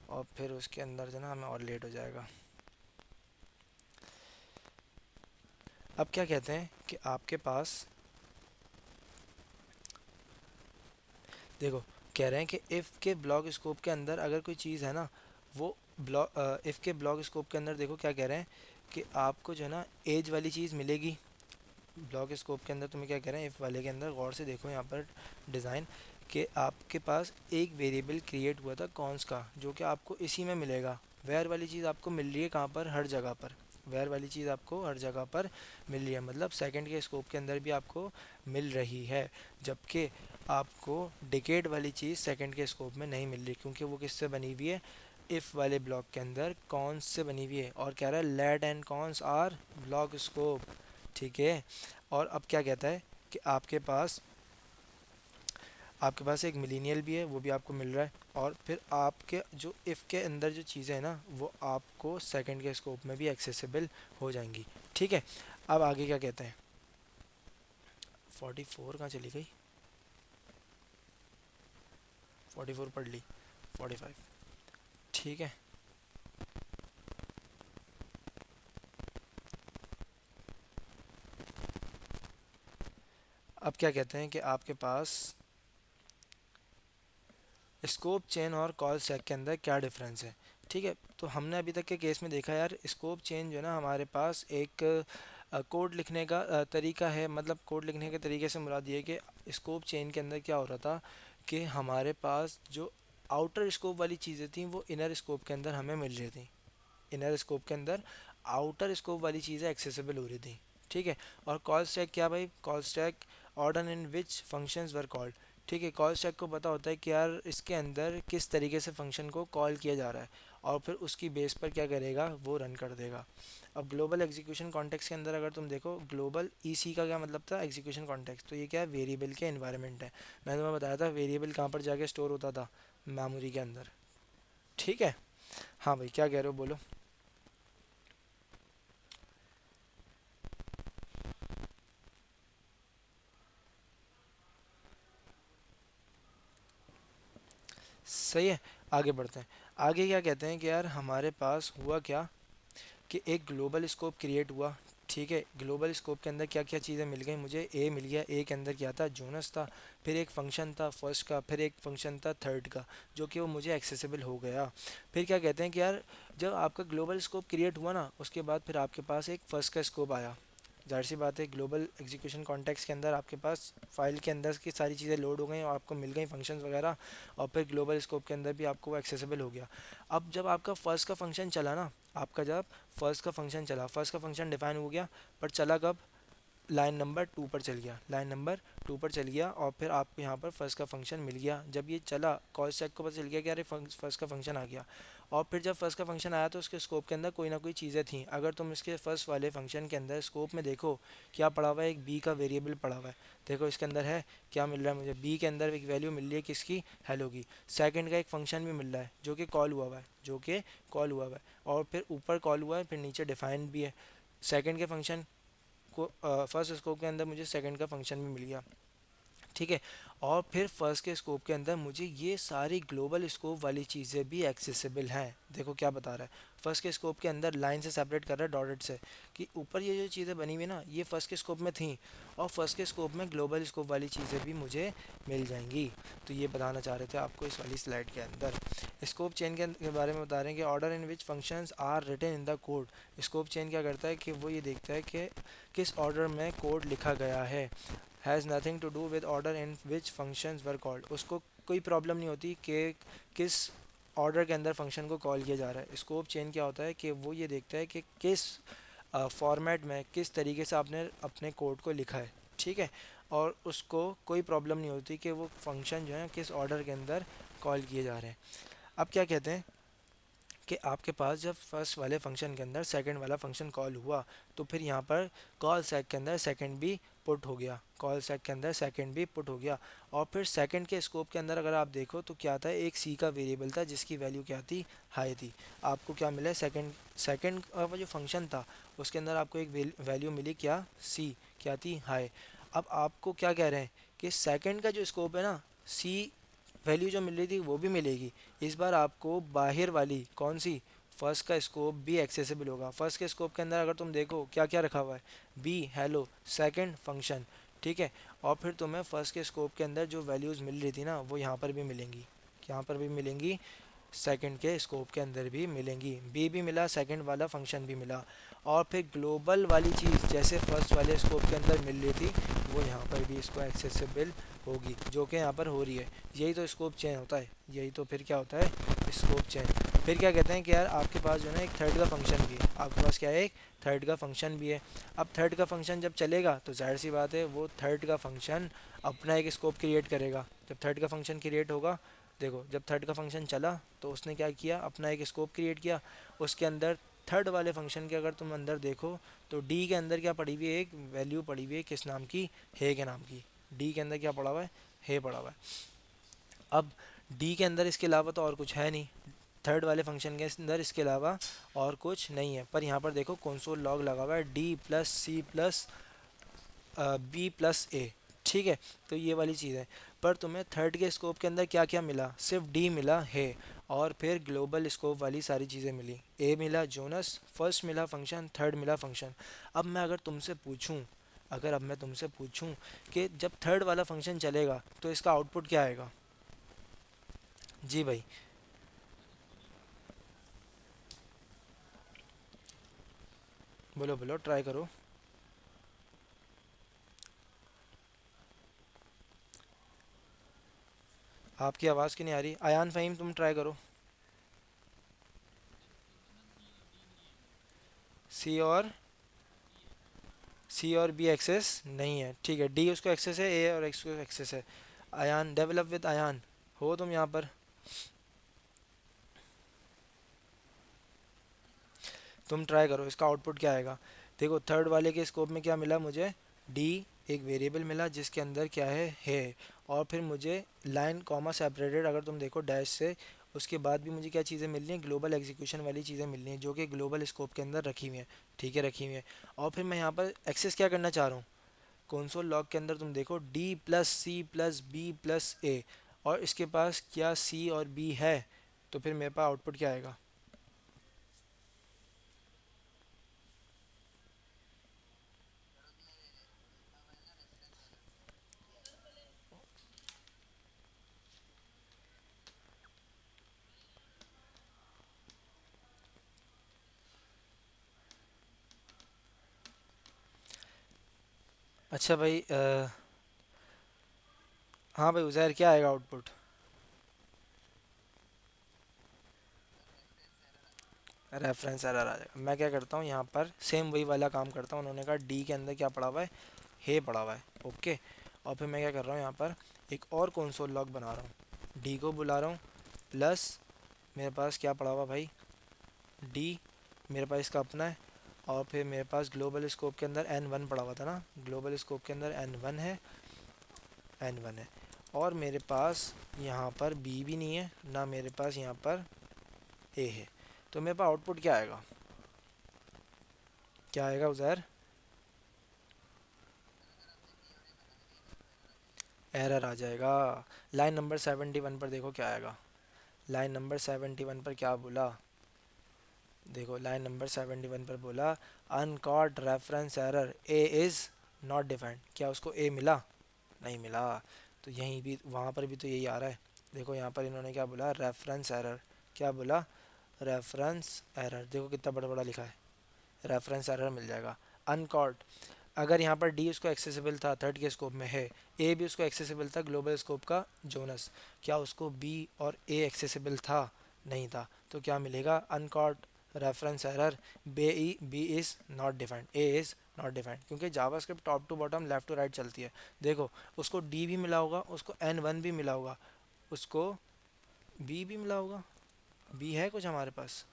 और फिर उसके अंदर जो है ना हमें और लेट हो जाएगा। अब क्या कहते हैं कि आपके पास, देखो कह रहे हैं कि इफ़ के ब्लॉक स्कोप के अंदर अगर कोई चीज़ है ना, वो ब्लॉक इफ़ के ब्लॉक स्कोप के अंदर देखो क्या कह रहे हैं कि आपको जो है ना एज वाली चीज़ मिलेगी। ब्लॉक स्कोप के अंदर तुम्हें क्या कह रहे हैं, इफ़ वाले के अंदर गौर से देखो यहाँ पर डिज़ाइन, कि आपके पास एक वेरिएबल क्रिएट हुआ था कॉन्स का, जो कि आपको इसी में मिलेगा। वेयर वाली चीज़ आपको मिल रही है कहाँ पर, हर जगह पर। वेयर वाली चीज़ आपको हर जगह पर मिल रही है, मतलब सेकंड के स्कोप के अंदर भी आपको मिल रही है। जबकि आपको डिकेड वाली चीज़ सेकंड के स्कोप में नहीं मिल रही, क्योंकि वो किससे बनी हुई है, इफ़ वाले ब्लॉक के अंदर कॉन्स से बनी हुई है। और कह रहा है let and const are block scope, ठीक है। और अब क्या कहता है कि आपके पास एक मिलीनियल भी है, वो भी आपको मिल रहा है। और फिर आपके जो इफ़ के अंदर जो चीज़ें हैं ना, वो आपको सेकंड के स्कोप में भी एक्सेसिबल हो जाएंगी, ठीक है। अब आगे क्या कहते हैं, 44 कहाँ चली गई, 44 पढ़ ली, 45, ठीक है। अब क्या कहते हैं कि आपके पास स्कोप चेन और कॉल स्टैक के अंदर क्या डिफरेंस है, ठीक है। तो हमने अभी तक के केस में देखा यार, स्कोप चेन जो है ना हमारे पास एक कोड लिखने का तरीका है। मतलब कोड लिखने के तरीके से मुराद ये है कि स्कोप चेन के अंदर क्या हो रहा था कि हमारे पास जो आउटर स्कोप वाली चीज़ें थी वो इनर स्कोप के अंदर हमें मिल रही थी। इनर स्कोप के अंदर आउटर स्कोप वाली चीज़ें एक्सेसिबल हो रही थी, ठीक है। और कॉल स्टैक क्या भाई, call stack order in which functions were called, ठीक है। कॉल स्टैक को पता होता है कि यार इसके अंदर किस तरीके से फंक्शन को कॉल किया जा रहा है, और फिर उसकी बेस पर क्या करेगा, वो रन कर देगा। अब ग्लोबल एग्जीक्यूशन कॉन्टेक्स्ट के अंदर अगर तुम देखो, ग्लोबल ईसी का क्या मतलब था, एग्जीक्यूशन कॉन्टेक्स्ट, तो ये क्या है, वेरिएबल के एनवायरनमेंट है। मैंने तुम्हें बताया था वेरिएबल कहाँ पर जाके स्टोर होता था, मेमोरी के अंदर, ठीक है। हाँ भाई क्या कह रहे हो, बोलो। सही है, आगे बढ़ते हैं। आगे क्या कहते हैं कि यार हमारे पास हुआ क्या कि एक ग्लोबल स्कोप क्रिएट हुआ, ठीक है। ग्लोबल स्कोप के अंदर क्या क्या चीज़ें मिल गई, मुझे ए मिल गया, ए के अंदर क्या था, जोनस था। फिर एक फंक्शन था फर्स्ट का, फिर एक फंक्शन था थर्ड का, जो कि वो मुझे एक्सेसिबल हो गया। फिर क्या कहते हैं कि यार जब आपका ग्लोबल स्कोप क्रिएट हुआ ना, उसके बाद फिर आपके पास एक फर्स्ट का स्कोप आया। जाहिर सी बात है, ग्लोबल एग्जीक्यूशन कॉन्टेक्स्ट के अंदर आपके पास फाइल के अंदर की सारी चीज़ें लोड हो गई और आपको मिल गई फंक्शंस वगैरह, और फिर ग्लोबल स्कोप के अंदर भी आपको वो एक्सेसिबल हो गया। अब जब आपका फर्स्ट का फंक्शन चला ना, आपका जब फर्स्ट का फंक्शन चला, फर्स्ट का फंक्शन डिफाइन हो गया, पर चला कब, लाइन नंबर टू पर चल गया, लाइन नंबर टू पर चल गया, और फिर आपको यहाँ पर फर्स्ट का फंक्शन मिल गया। जब ये चला, कॉल स्टैक को पता चल गया कि अरे फर्स्ट का फंक्शन आ गया। और फिर जब फर्स्ट का फंक्शन आया तो उसके स्कोप के अंदर कोई ना कोई चीज़ें थी। अगर तुम इसके फर्स्ट वाले फंक्शन के अंदर स्कोप में देखो, क्या पड़ा हुआ है, एक बी का वेरिएबल पड़ा हुआ है। देखो इसके अंदर है, क्या मिल रहा है मुझे, बी के अंदर एक वैल्यू मिल रही है किसकी, हेलो की। सेकंड का एक फंक्शन भी मिल रहा है जो कि कॉल हुआ हुआ है, जो कि कॉल हुआ हुआ है, और फिर ऊपर कॉल हुआ है, फिर नीचे डिफाइंड भी है। सेकंड के फंक्शन को फर्स्ट स्कोप के अंदर मुझे सेकंड का फंक्शन भी मिल गया, ठीक है। और फिर फर्स्ट के स्कोप के अंदर मुझे ये सारी ग्लोबल स्कोप वाली चीज़ें भी एक्सेसिबल हैं। देखो क्या बता रहा है, फर्स्ट के स्कोप के अंदर लाइन से सेपरेट कर रहा है डॉटेड से, कि ऊपर ये जो चीज़ें बनी हुई ना, ये फर्स्ट के स्कोप में थी, और फर्स्ट के स्कोप में ग्लोबल स्कोप वाली चीज़ें भी मुझे मिल जाएंगी। तो ये बताना चाह रहे थे आपको इस वाली स्लाइड के अंदर। स्कोप चेन के बारे में बता रहे हैं कि order in which functions are written in the code. Scope chain क्या करता है कि वो ये देखता है कि किस ऑर्डर में कोड लिखा गया है। Has nothing to do with order in which functions were called. उसको कोई प्रॉब्लम नहीं होती कि किस ऑर्डर के अंदर फंक्शन को कॉल किया जा रहा है। स्कोप चेन क्या होता है कि वो ये देखता है कि किस फॉर्मेट में, किस तरीके से आपने अपने कोड को लिखा है, ठीक है। और उसको कोई प्रॉब्लम नहीं होती कि वो फंक्शन जो है किस ऑर्डर के अंदर कॉल किए जा रहे हैं। अब क्या कहते हैं कि आपके पास जब फर्स्ट वाले फंक्शन के अंदर सेकंड वाला फंक्शन कॉल हुआ, तो फिर यहाँ पर कॉल सेक के अंदर सेकंड भी पुट हो गया, कॉल सेक के अंदर सेकंड भी पुट हो गया। और फिर सेकंड के स्कोप के अंदर अगर आप देखो तो क्या था, एक सी का वेरिएबल था जिसकी वैल्यू क्या थी, हाई थी। आपको क्या मिला, सेकंड सेकंड का वो जो फंक्शन था उसके अंदर आपको एक वैल्यू मिली, क्या, सी, क्या थी, हाई। अब आपको क्या कह रहे हैं कि सेकंड का जो स्कोप है ना, सी वैल्यू जो मिल रही थी वो भी मिलेगी। इस बार आपको बाहर वाली कौन सी, फर्स्ट का स्कोप भी एक्सेसिबल होगा। फर्स्ट के स्कोप के अंदर अगर तुम देखो क्या क्या रखा हुआ है, बी हेलो, सेकंड फंक्शन, ठीक है। और फिर तुम्हें फर्स्ट के स्कोप के अंदर जो वैल्यूज़ मिल रही थी ना वो यहाँ पर भी मिलेंगी, यहाँ पर भी मिलेंगी, सेकंड के स्कोप के अंदर भी मिलेंगी। बी भी मिला, सेकंड वाला फंक्शन भी मिला। और फिर ग्लोबल वाली चीज़ जैसे फर्स्ट वाले स्कोप के अंदर मिल रही थी वो यहाँ पर भी इसको एक्सेसिबल होगी, जो कि यहाँ पर हो रही है। यही तो स्कोप चेन होता है, यही तो फिर क्या होता है, स्कोप चेन। फिर क्या कहते हैं कि यार आपके पास जो है ना एक थर्ड का फंक्शन भी है, आपके पास क्या है, एक थर्ड का फंक्शन भी है। अब थर्ड का फंक्शन जब चलेगा तो जाहिर सी बात है वो थर्ड का फंक्शन अपना एक स्कोप क्रिएट करेगा। जब थर्ड का फंक्शन क्रिएट होगा, देखो जब थर्ड का फंक्शन चला तो उसने क्या किया, अपना एक स्कोप क्रिएट किया। उसके अंदर थर्ड वाले फंक्शन के अगर तुम अंदर देखो तो डी के अंदर क्या पड़ी हुई है, एक वैल्यू पड़ी हुई है, किस नाम की, हे के नाम की। डी के अंदर क्या पड़ा हुआ है, हे पड़ा हुआ है। अब डी के अंदर इसके अलावा तो और कुछ है नहीं, थर्ड वाले फंक्शन के अंदर इसके अलावा और कुछ नहीं है। पर यहाँ पर देखो कंसोल लॉग लगा हुआ है D plus C plus B plus A, ठीक है। तो ये वाली चीज़ है। पर तुम्हें थर्ड के स्कोप के अंदर क्या क्या मिला, सिर्फ डी मिला है। और फिर ग्लोबल स्कोप वाली सारी चीज़ें मिली, ए मिला जोनस, फर्स्ट मिला फंक्शन, थर्ड मिला फंक्शन। अब मैं अगर तुमसे पूछूं, अगर अब मैं तुमसे पूछूं कि जब थर्ड वाला फंक्शन चलेगा तो इसका आउटपुट क्या आएगा। जी भाई। बोलो बोलो, ट्राई करो। आपकी आवाज़ क्यों नहीं आ रही, अयान फ़हीम तुम ट्राई करो। सी और सी और बी एक्सेस नहीं है, ठीक है। डी उसको एक्सेस है, ए और एक्स को एक्सेस है। अयान, डेवलप विद अयान, हो तुम यहाँ पर। तुम ट्राई करो इसका आउटपुट क्या आएगा। देखो थर्ड वाले के स्कोप में क्या मिला मुझे, डी एक वेरिएबल मिला जिसके अंदर क्या है। और फिर मुझे लाइन कॉमा सेपरेटेड अगर तुम देखो डैश से, उसके बाद भी मुझे क्या चीज़ें मिल रही हैं, ग्लोबल एग्जीक्यूशन वाली चीज़ें मिल रही हैं जो कि ग्लोबल स्कोप के अंदर रखी हुई हैं, ठीक है, रखी हुई हैं। और फिर मैं यहाँ पर एक्सेस क्या करना चाह रहा हूँ, कंसोल लॉग के अंदर तुम देखो D plus C plus B plus A, और इसके पास क्या सी और बी है, तो फिर मेरे पास आउटपुट क्या आएगा। अच्छा भाई हाँ भाई उज़ैर, क्या आएगा आउटपुट। रेफरेंस एरर आ जाएगा। मैं क्या करता हूँ यहाँ पर सेम वही वाला काम करता हूँ, उन्होंने कहा डी के अंदर क्या पड़ा हुआ है, हे पड़ा हुआ है, ओके। और फिर मैं क्या कर रहा हूँ यहाँ पर एक और कंसोल लॉग बना रहा हूँ, डी को बुला रहा हूँ, प्लस मेरे पास क्या पड़ा हुआ भाई, डी मेरे पास इसका अपना है। और फिर मेरे पास ग्लोबल स्कोप के अंदर एन वन पड़ा हुआ था ना, ग्लोबल स्कोप के अंदर एन वन है, एन वन है। और मेरे पास यहाँ पर बी भी नहीं है ना, मेरे पास यहाँ पर ए है। तो मेरे पास आउटपुट क्या आएगा, क्या आएगा उज़ैर। एरर आ जाएगा। लाइन नंबर 71 पर देखो क्या आएगा, लाइन नंबर 71 पर क्या बोला, देखो लाइन नंबर 71 पर बोला uncaught reference error, A is not defined. क्या उसको ए मिला, नहीं मिला। तो यहीं भी वहाँ पर भी तो यही आ रहा है। देखो यहाँ पर इन्होंने क्या बोला, रेफरेंस एरर, क्या बोला, रेफरेंस एरर, देखो कितना बड़ा बड़ा लिखा है, रेफरेंस एरर मिल जाएगा। अनकॉट, अगर यहाँ पर डी उसको एक्सेसिबल था, थर्ड के स्कोप में है, ए भी उसको एक्सेसिबल था ग्लोबल स्कोप का जोनस, क्या उसको बी और ए एक्सेसिबल था, नहीं था। तो क्या मिलेगा, uncaught reference error, B is not defined, A is not defined, क्योंकि JavaScript top to bottom left to right चलती है। देखो उसको डी भी मिला होगा, उसको एन वन भी मिला होगा, उसको बी भी मिला होगा, बी है कुछ हमारे पास,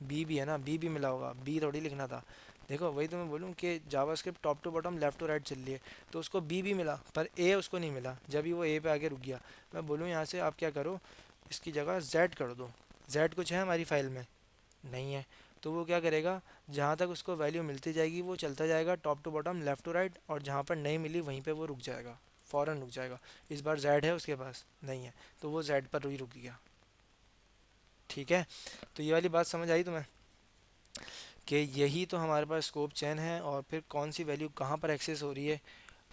बी भी है ना, बी भी मिला होगा, बी थोड़ी लिखना था। देखो वही तो मैं बोलूँ कि JavaScript top to bottom left to right चल रही है, तो उसको बी भी मिला पर ए उसको नहीं मिला, जब ही वो ए पे आके रुक गया। मैं बोलूँ यहाँ से आप क्या करो, इसकी जगह जेड कर दो, जेड कुछ है हमारी फाइल में, नहीं है। तो वो क्या करेगा, जहाँ तक उसको वैल्यू मिलती जाएगी वो चलता जाएगा top to bottom left to right, और जहाँ पर नहीं मिली वहीं पर वो रुक जाएगा। फ़ौरन रुक जाएगा। इस बार जेड है उसके पास नहीं है, तो वो जेड पर ही रुक गया। ठीक है, तो ये वाली बात समझ आई तुम्हें कि यही तो हमारे पास स्कोप चेन है, और फिर कौन सी वैल्यू कहाँ पर एक्सेस हो रही है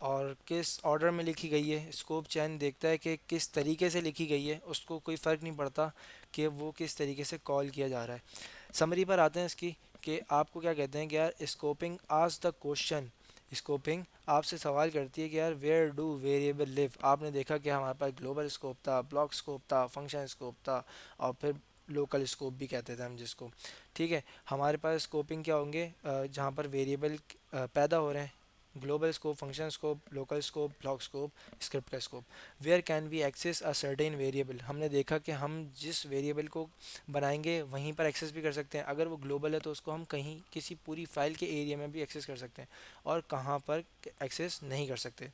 और किस ऑर्डर में लिखी गई है। स्कोप चैन देखता है कि किस तरीके से लिखी गई है, उसको कोई फ़र्क नहीं पड़ता कि वो किस तरीके से कॉल किया जा रहा है। समरी पर आते हैं इसकी, कि आपको क्या कहते हैं कि यार scoping ask the question. Scoping आपसे सवाल करती है कि यार वेयर डू वेरिएबल लिव। आपने देखा कि हमारे पास ग्लोबल स्कोप था, ब्लॉक स्कोप था, फंक्शन स्कोप था, और फिर लोकल स्कोप भी कहते थे हम जिसको। ठीक है, हमारे पास स्कोपिंग क्या होंगे, जहाँ पर वेरिएबल पैदा हो रहे हैं। Global scope, function scope, local scope, block scope, script का scope. Where can we access a certain variable. हमने देखा कि हम जिस वेरिएबल को बनाएंगे वहीं पर एक्सेस भी कर सकते हैं। अगर वो ग्लोबल है तो उसको हम कहीं किसी पूरी फाइल के एरिया में भी एक्सेस कर सकते हैं, और कहाँ पर एक्सेस नहीं कर सकते।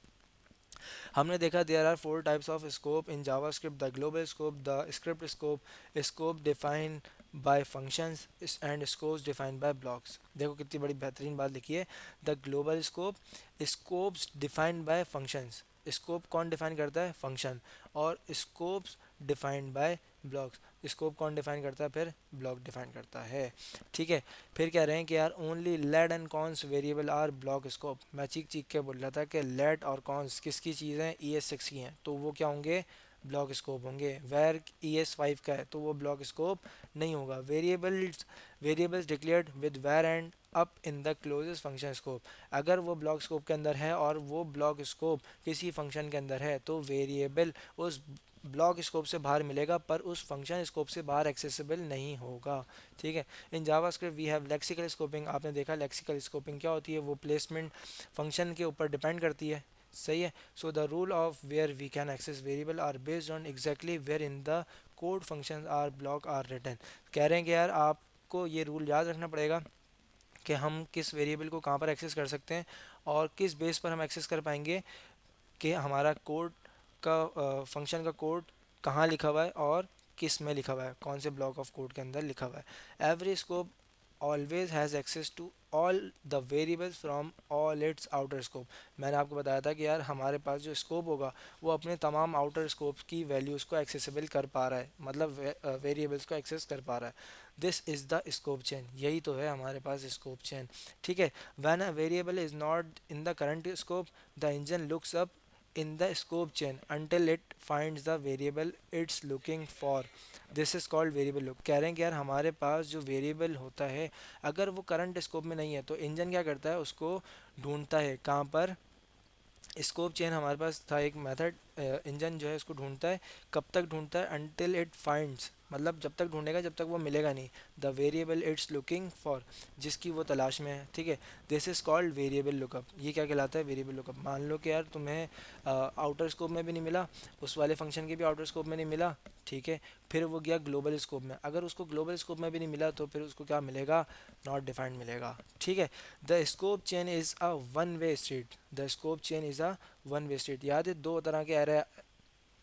हमने देखा there are 4 types of scope in JavaScript: the global scope, the script scope, scope defined by functions, and scopes defined by blocks. देखो कितनी बड़ी बेहतरीन बात लिखी है। The global scope, scopes defined by functions. Scope कौन डिफाइन करता है? फंक्शन। और scopes defined by blocks. Scope कौन डिफाइन करता है? फिर ब्लॉक डिफाइन करता है। ठीक है, फिर कह रहे हैं कि यार only let and const variable are block scope. मैं चीख चीख के बोल रहा था कि लेड और कॉन्स किसकी चीज़ हैं? ES6 की हैं, तो वो क्या होंगे? ब्लॉक स्कोप होंगे। वेर ES5 का है तो वो ब्लॉक स्कोप नहीं होगा। Variables declared with var end up in the closest function scope. अगर वो ब्लॉक स्कोप के अंदर है और वो ब्लॉक स्कोप किसी फंक्शन के अंदर है, तो वेरिएबल उस ब्लॉक स्कोप से बाहर मिलेगा, पर उस फंक्शन स्कोप से बाहर एक्सेसिबल नहीं होगा। ठीक है, in JavaScript we have lexical scoping. आपने देखा लेक्सिकल स्कोपिंग क्या होती है? वो प्लेसमेंट फंक्शन के ऊपर डिपेंड करती है। सही है। So the rule of where we can access variable are based on exactly where in the code function or block are written. कह रहे हैं कि यार आपको ये रूल याद रखना पड़ेगा कि हम किस वेरिएबल को कहाँ पर एक्सेस कर सकते हैं, और किस बेस पर हम एक्सेस कर पाएंगे कि हमारा कोड का फंक्शन का कोड कहाँ लिखा हुआ है और किस में लिखा हुआ है, कौन से ब्लॉक ऑफ कोड के अंदर लिखा हुआ है। Every scope always has access to all the variables from all its outer scope. मैंने आपको बताया था कि यार हमारे पास जो स्कोप होगा वो अपने तमाम आउटर स्कोप की वैल्यूज़ को एक्सेसिबल कर पा रहा है, मतलब वेरिएबल्स को एक्सेस कर पा रहा है। This is the scope chain. यही तो है हमारे पास स्कोप चेन। ठीक है, when a variable is not in the current scope, the engine looks up in the scope chain until it finds the variable it's looking for. This is called variable look. कह रहे हैं कि यार हमारे पास जो वेरिएबल होता है अगर वो करंट स्कोप में नहीं है तो इंजन क्या करता है? उसको ढूंढता है। कहाँ पर? स्कोप चेन हमारे पास था एक मेथड। इंजन जो है उसको ढूंढता है। कब तक ढूंढता है? अनटिल इट फाइंड्स, मतलब जब तक ढूंढेगा जब तक वो मिलेगा नहीं। The variable it's looking for, जिसकी वो तलाश में है। ठीक है, this is called variable lookup. ये क्या कहलाता है? Variable lookup. मान लो कि यार तुम्हें आउटर स्कोप में भी नहीं मिला, उस वाले फंक्शन के भी आउटर स्कोप में नहीं मिला। ठीक है, फिर वो गया ग्लोबल स्कोप में। अगर उसको ग्लोबल स्कोप में भी नहीं मिला तो फिर उसको क्या मिलेगा? नॉट डिफाइंड मिलेगा। ठीक है, the scope chain is a one way street. The scope chain is a one way street. याद है दो तरह के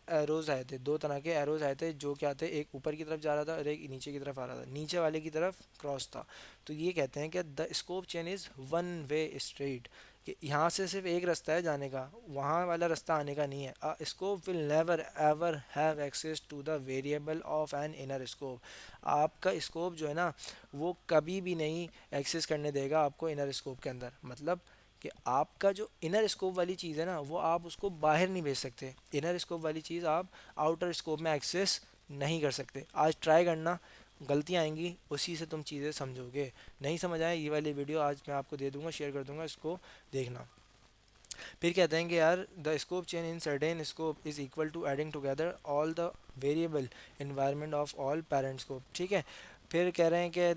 एरोज आए थे, दो तरह के एरोज आए थे, जो क्या थे? एक ऊपर की तरफ जा रहा था और एक नीचे की तरफ आ रहा था। नीचे वाले की तरफ क्रॉस था। तो ये कहते हैं कि the scope chain is one way street, कि यहाँ से सिर्फ एक रास्ता है जाने का, वहाँ वाला रास्ता आने का नहीं है। A scope will never ever have access to the variable of an inner scope. आपका स्कोप जो है ना वो कभी भी नहीं एक्सेस करने देगा आपको इनर स्कोप के अंदर। मतलब कि आपका जो इनर स्कोप वाली चीज़ है ना वो आप उसको बाहर नहीं भेज सकते। इनर स्कोप वाली चीज़ आप आउटर स्कोप में एक्सेस नहीं कर सकते। आज ट्राई करना, गलतियाँ आएंगी, उसी से तुम चीज़ें समझोगे। नहीं समझ आए ये वाली वीडियो आज मैं आपको दे दूंगा, शेयर कर दूंगा, इसको देखना। फिर कहते हैं कि यार the scope chain in certain scope is equal to adding together all the variable environment of all parent scope. ठीक है, फिर कह रहे हैं कि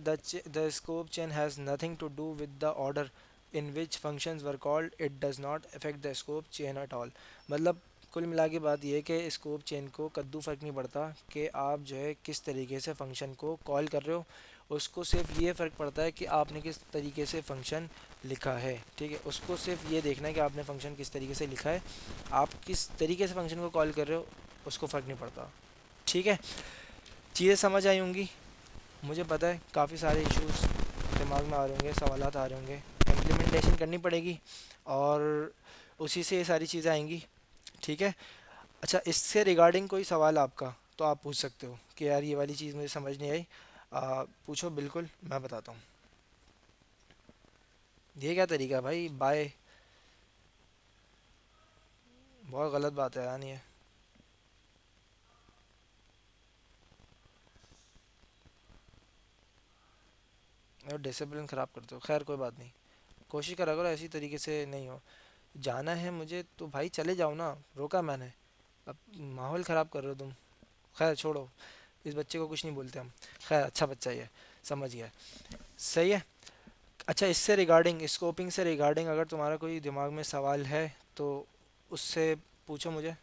the scope chain has nothing to do with the order in which functions were called, it does not affect the scope chain at all. मतलब कुल मिला के बात यह है कि स्कोप चेन को कद्दू फर्क नहीं पड़ता कि आप जो है किस तरीके से फंक्शन को कॉल कर रहे हो। उसको सिर्फ ये फ़र्क पड़ता है कि आपने किस तरीके से फंक्शन लिखा है। ठीक है, उसको सिर्फ ये देखना है कि आपने फंक्शन किस तरीके से लिखा है, आप किस तरीके से फंक्शन को कॉल कर रहे हो उसको फ़र्क नहीं पड़ता। ठीक है, चीज़ें समझ आई होंगी। मुझे पता है काफ़ी सारे इश्यूज दिमाग में आ रहे होंगे, सवालात आ रहे होंगे, इम्प्लीमेंटेशन करनी पड़ेगी और उसी से ये सारी चीज़ें आएंगी। ठीक है। अच्छा, इससे रिगार्डिंग कोई सवाल आपका तो आप पूछ सकते हो कि यार ये वाली चीज़ मुझे समझ नहीं आई। पूछो, बिल्कुल मैं बताता हूँ। ये क्या तरीका है भाई, बाय? बहुत गलत बात है यार ये। और डिसिप्लिन ख़राब करते हो, खैर कोई बात नहीं। कोशिश करा करो ऐसी तरीके से नहीं हो। जाना है मुझे तो भाई चले जाओ ना, रोका मैंने। अब माहौल ख़राब कर रहे हो तुम। खैर छोड़ो, इस बच्चे को कुछ नहीं बोलते हम। खैर अच्छा बच्चा ही है, समझ गया। सही है। अच्छा, इससे रिगार्डिंग, स्कोपिंग से रिगार्डिंग अगर तुम्हारा कोई दिमाग में सवाल है तो उससे पूछो मुझे।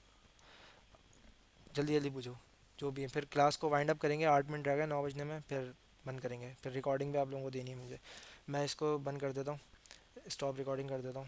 जल्दी जल्दी पूछो, जो भी है। फिर क्लास को वाइंड अप करेंगे, 8 मिनट रह गए 9 बजने में, फिर बंद करेंगे। फिर रिकॉर्डिंग भी आप लोगों को देनी है मुझे। मैं इसको बंद कर देता हूँ, स्टॉप रिकॉर्डिंग कर देता हूँ।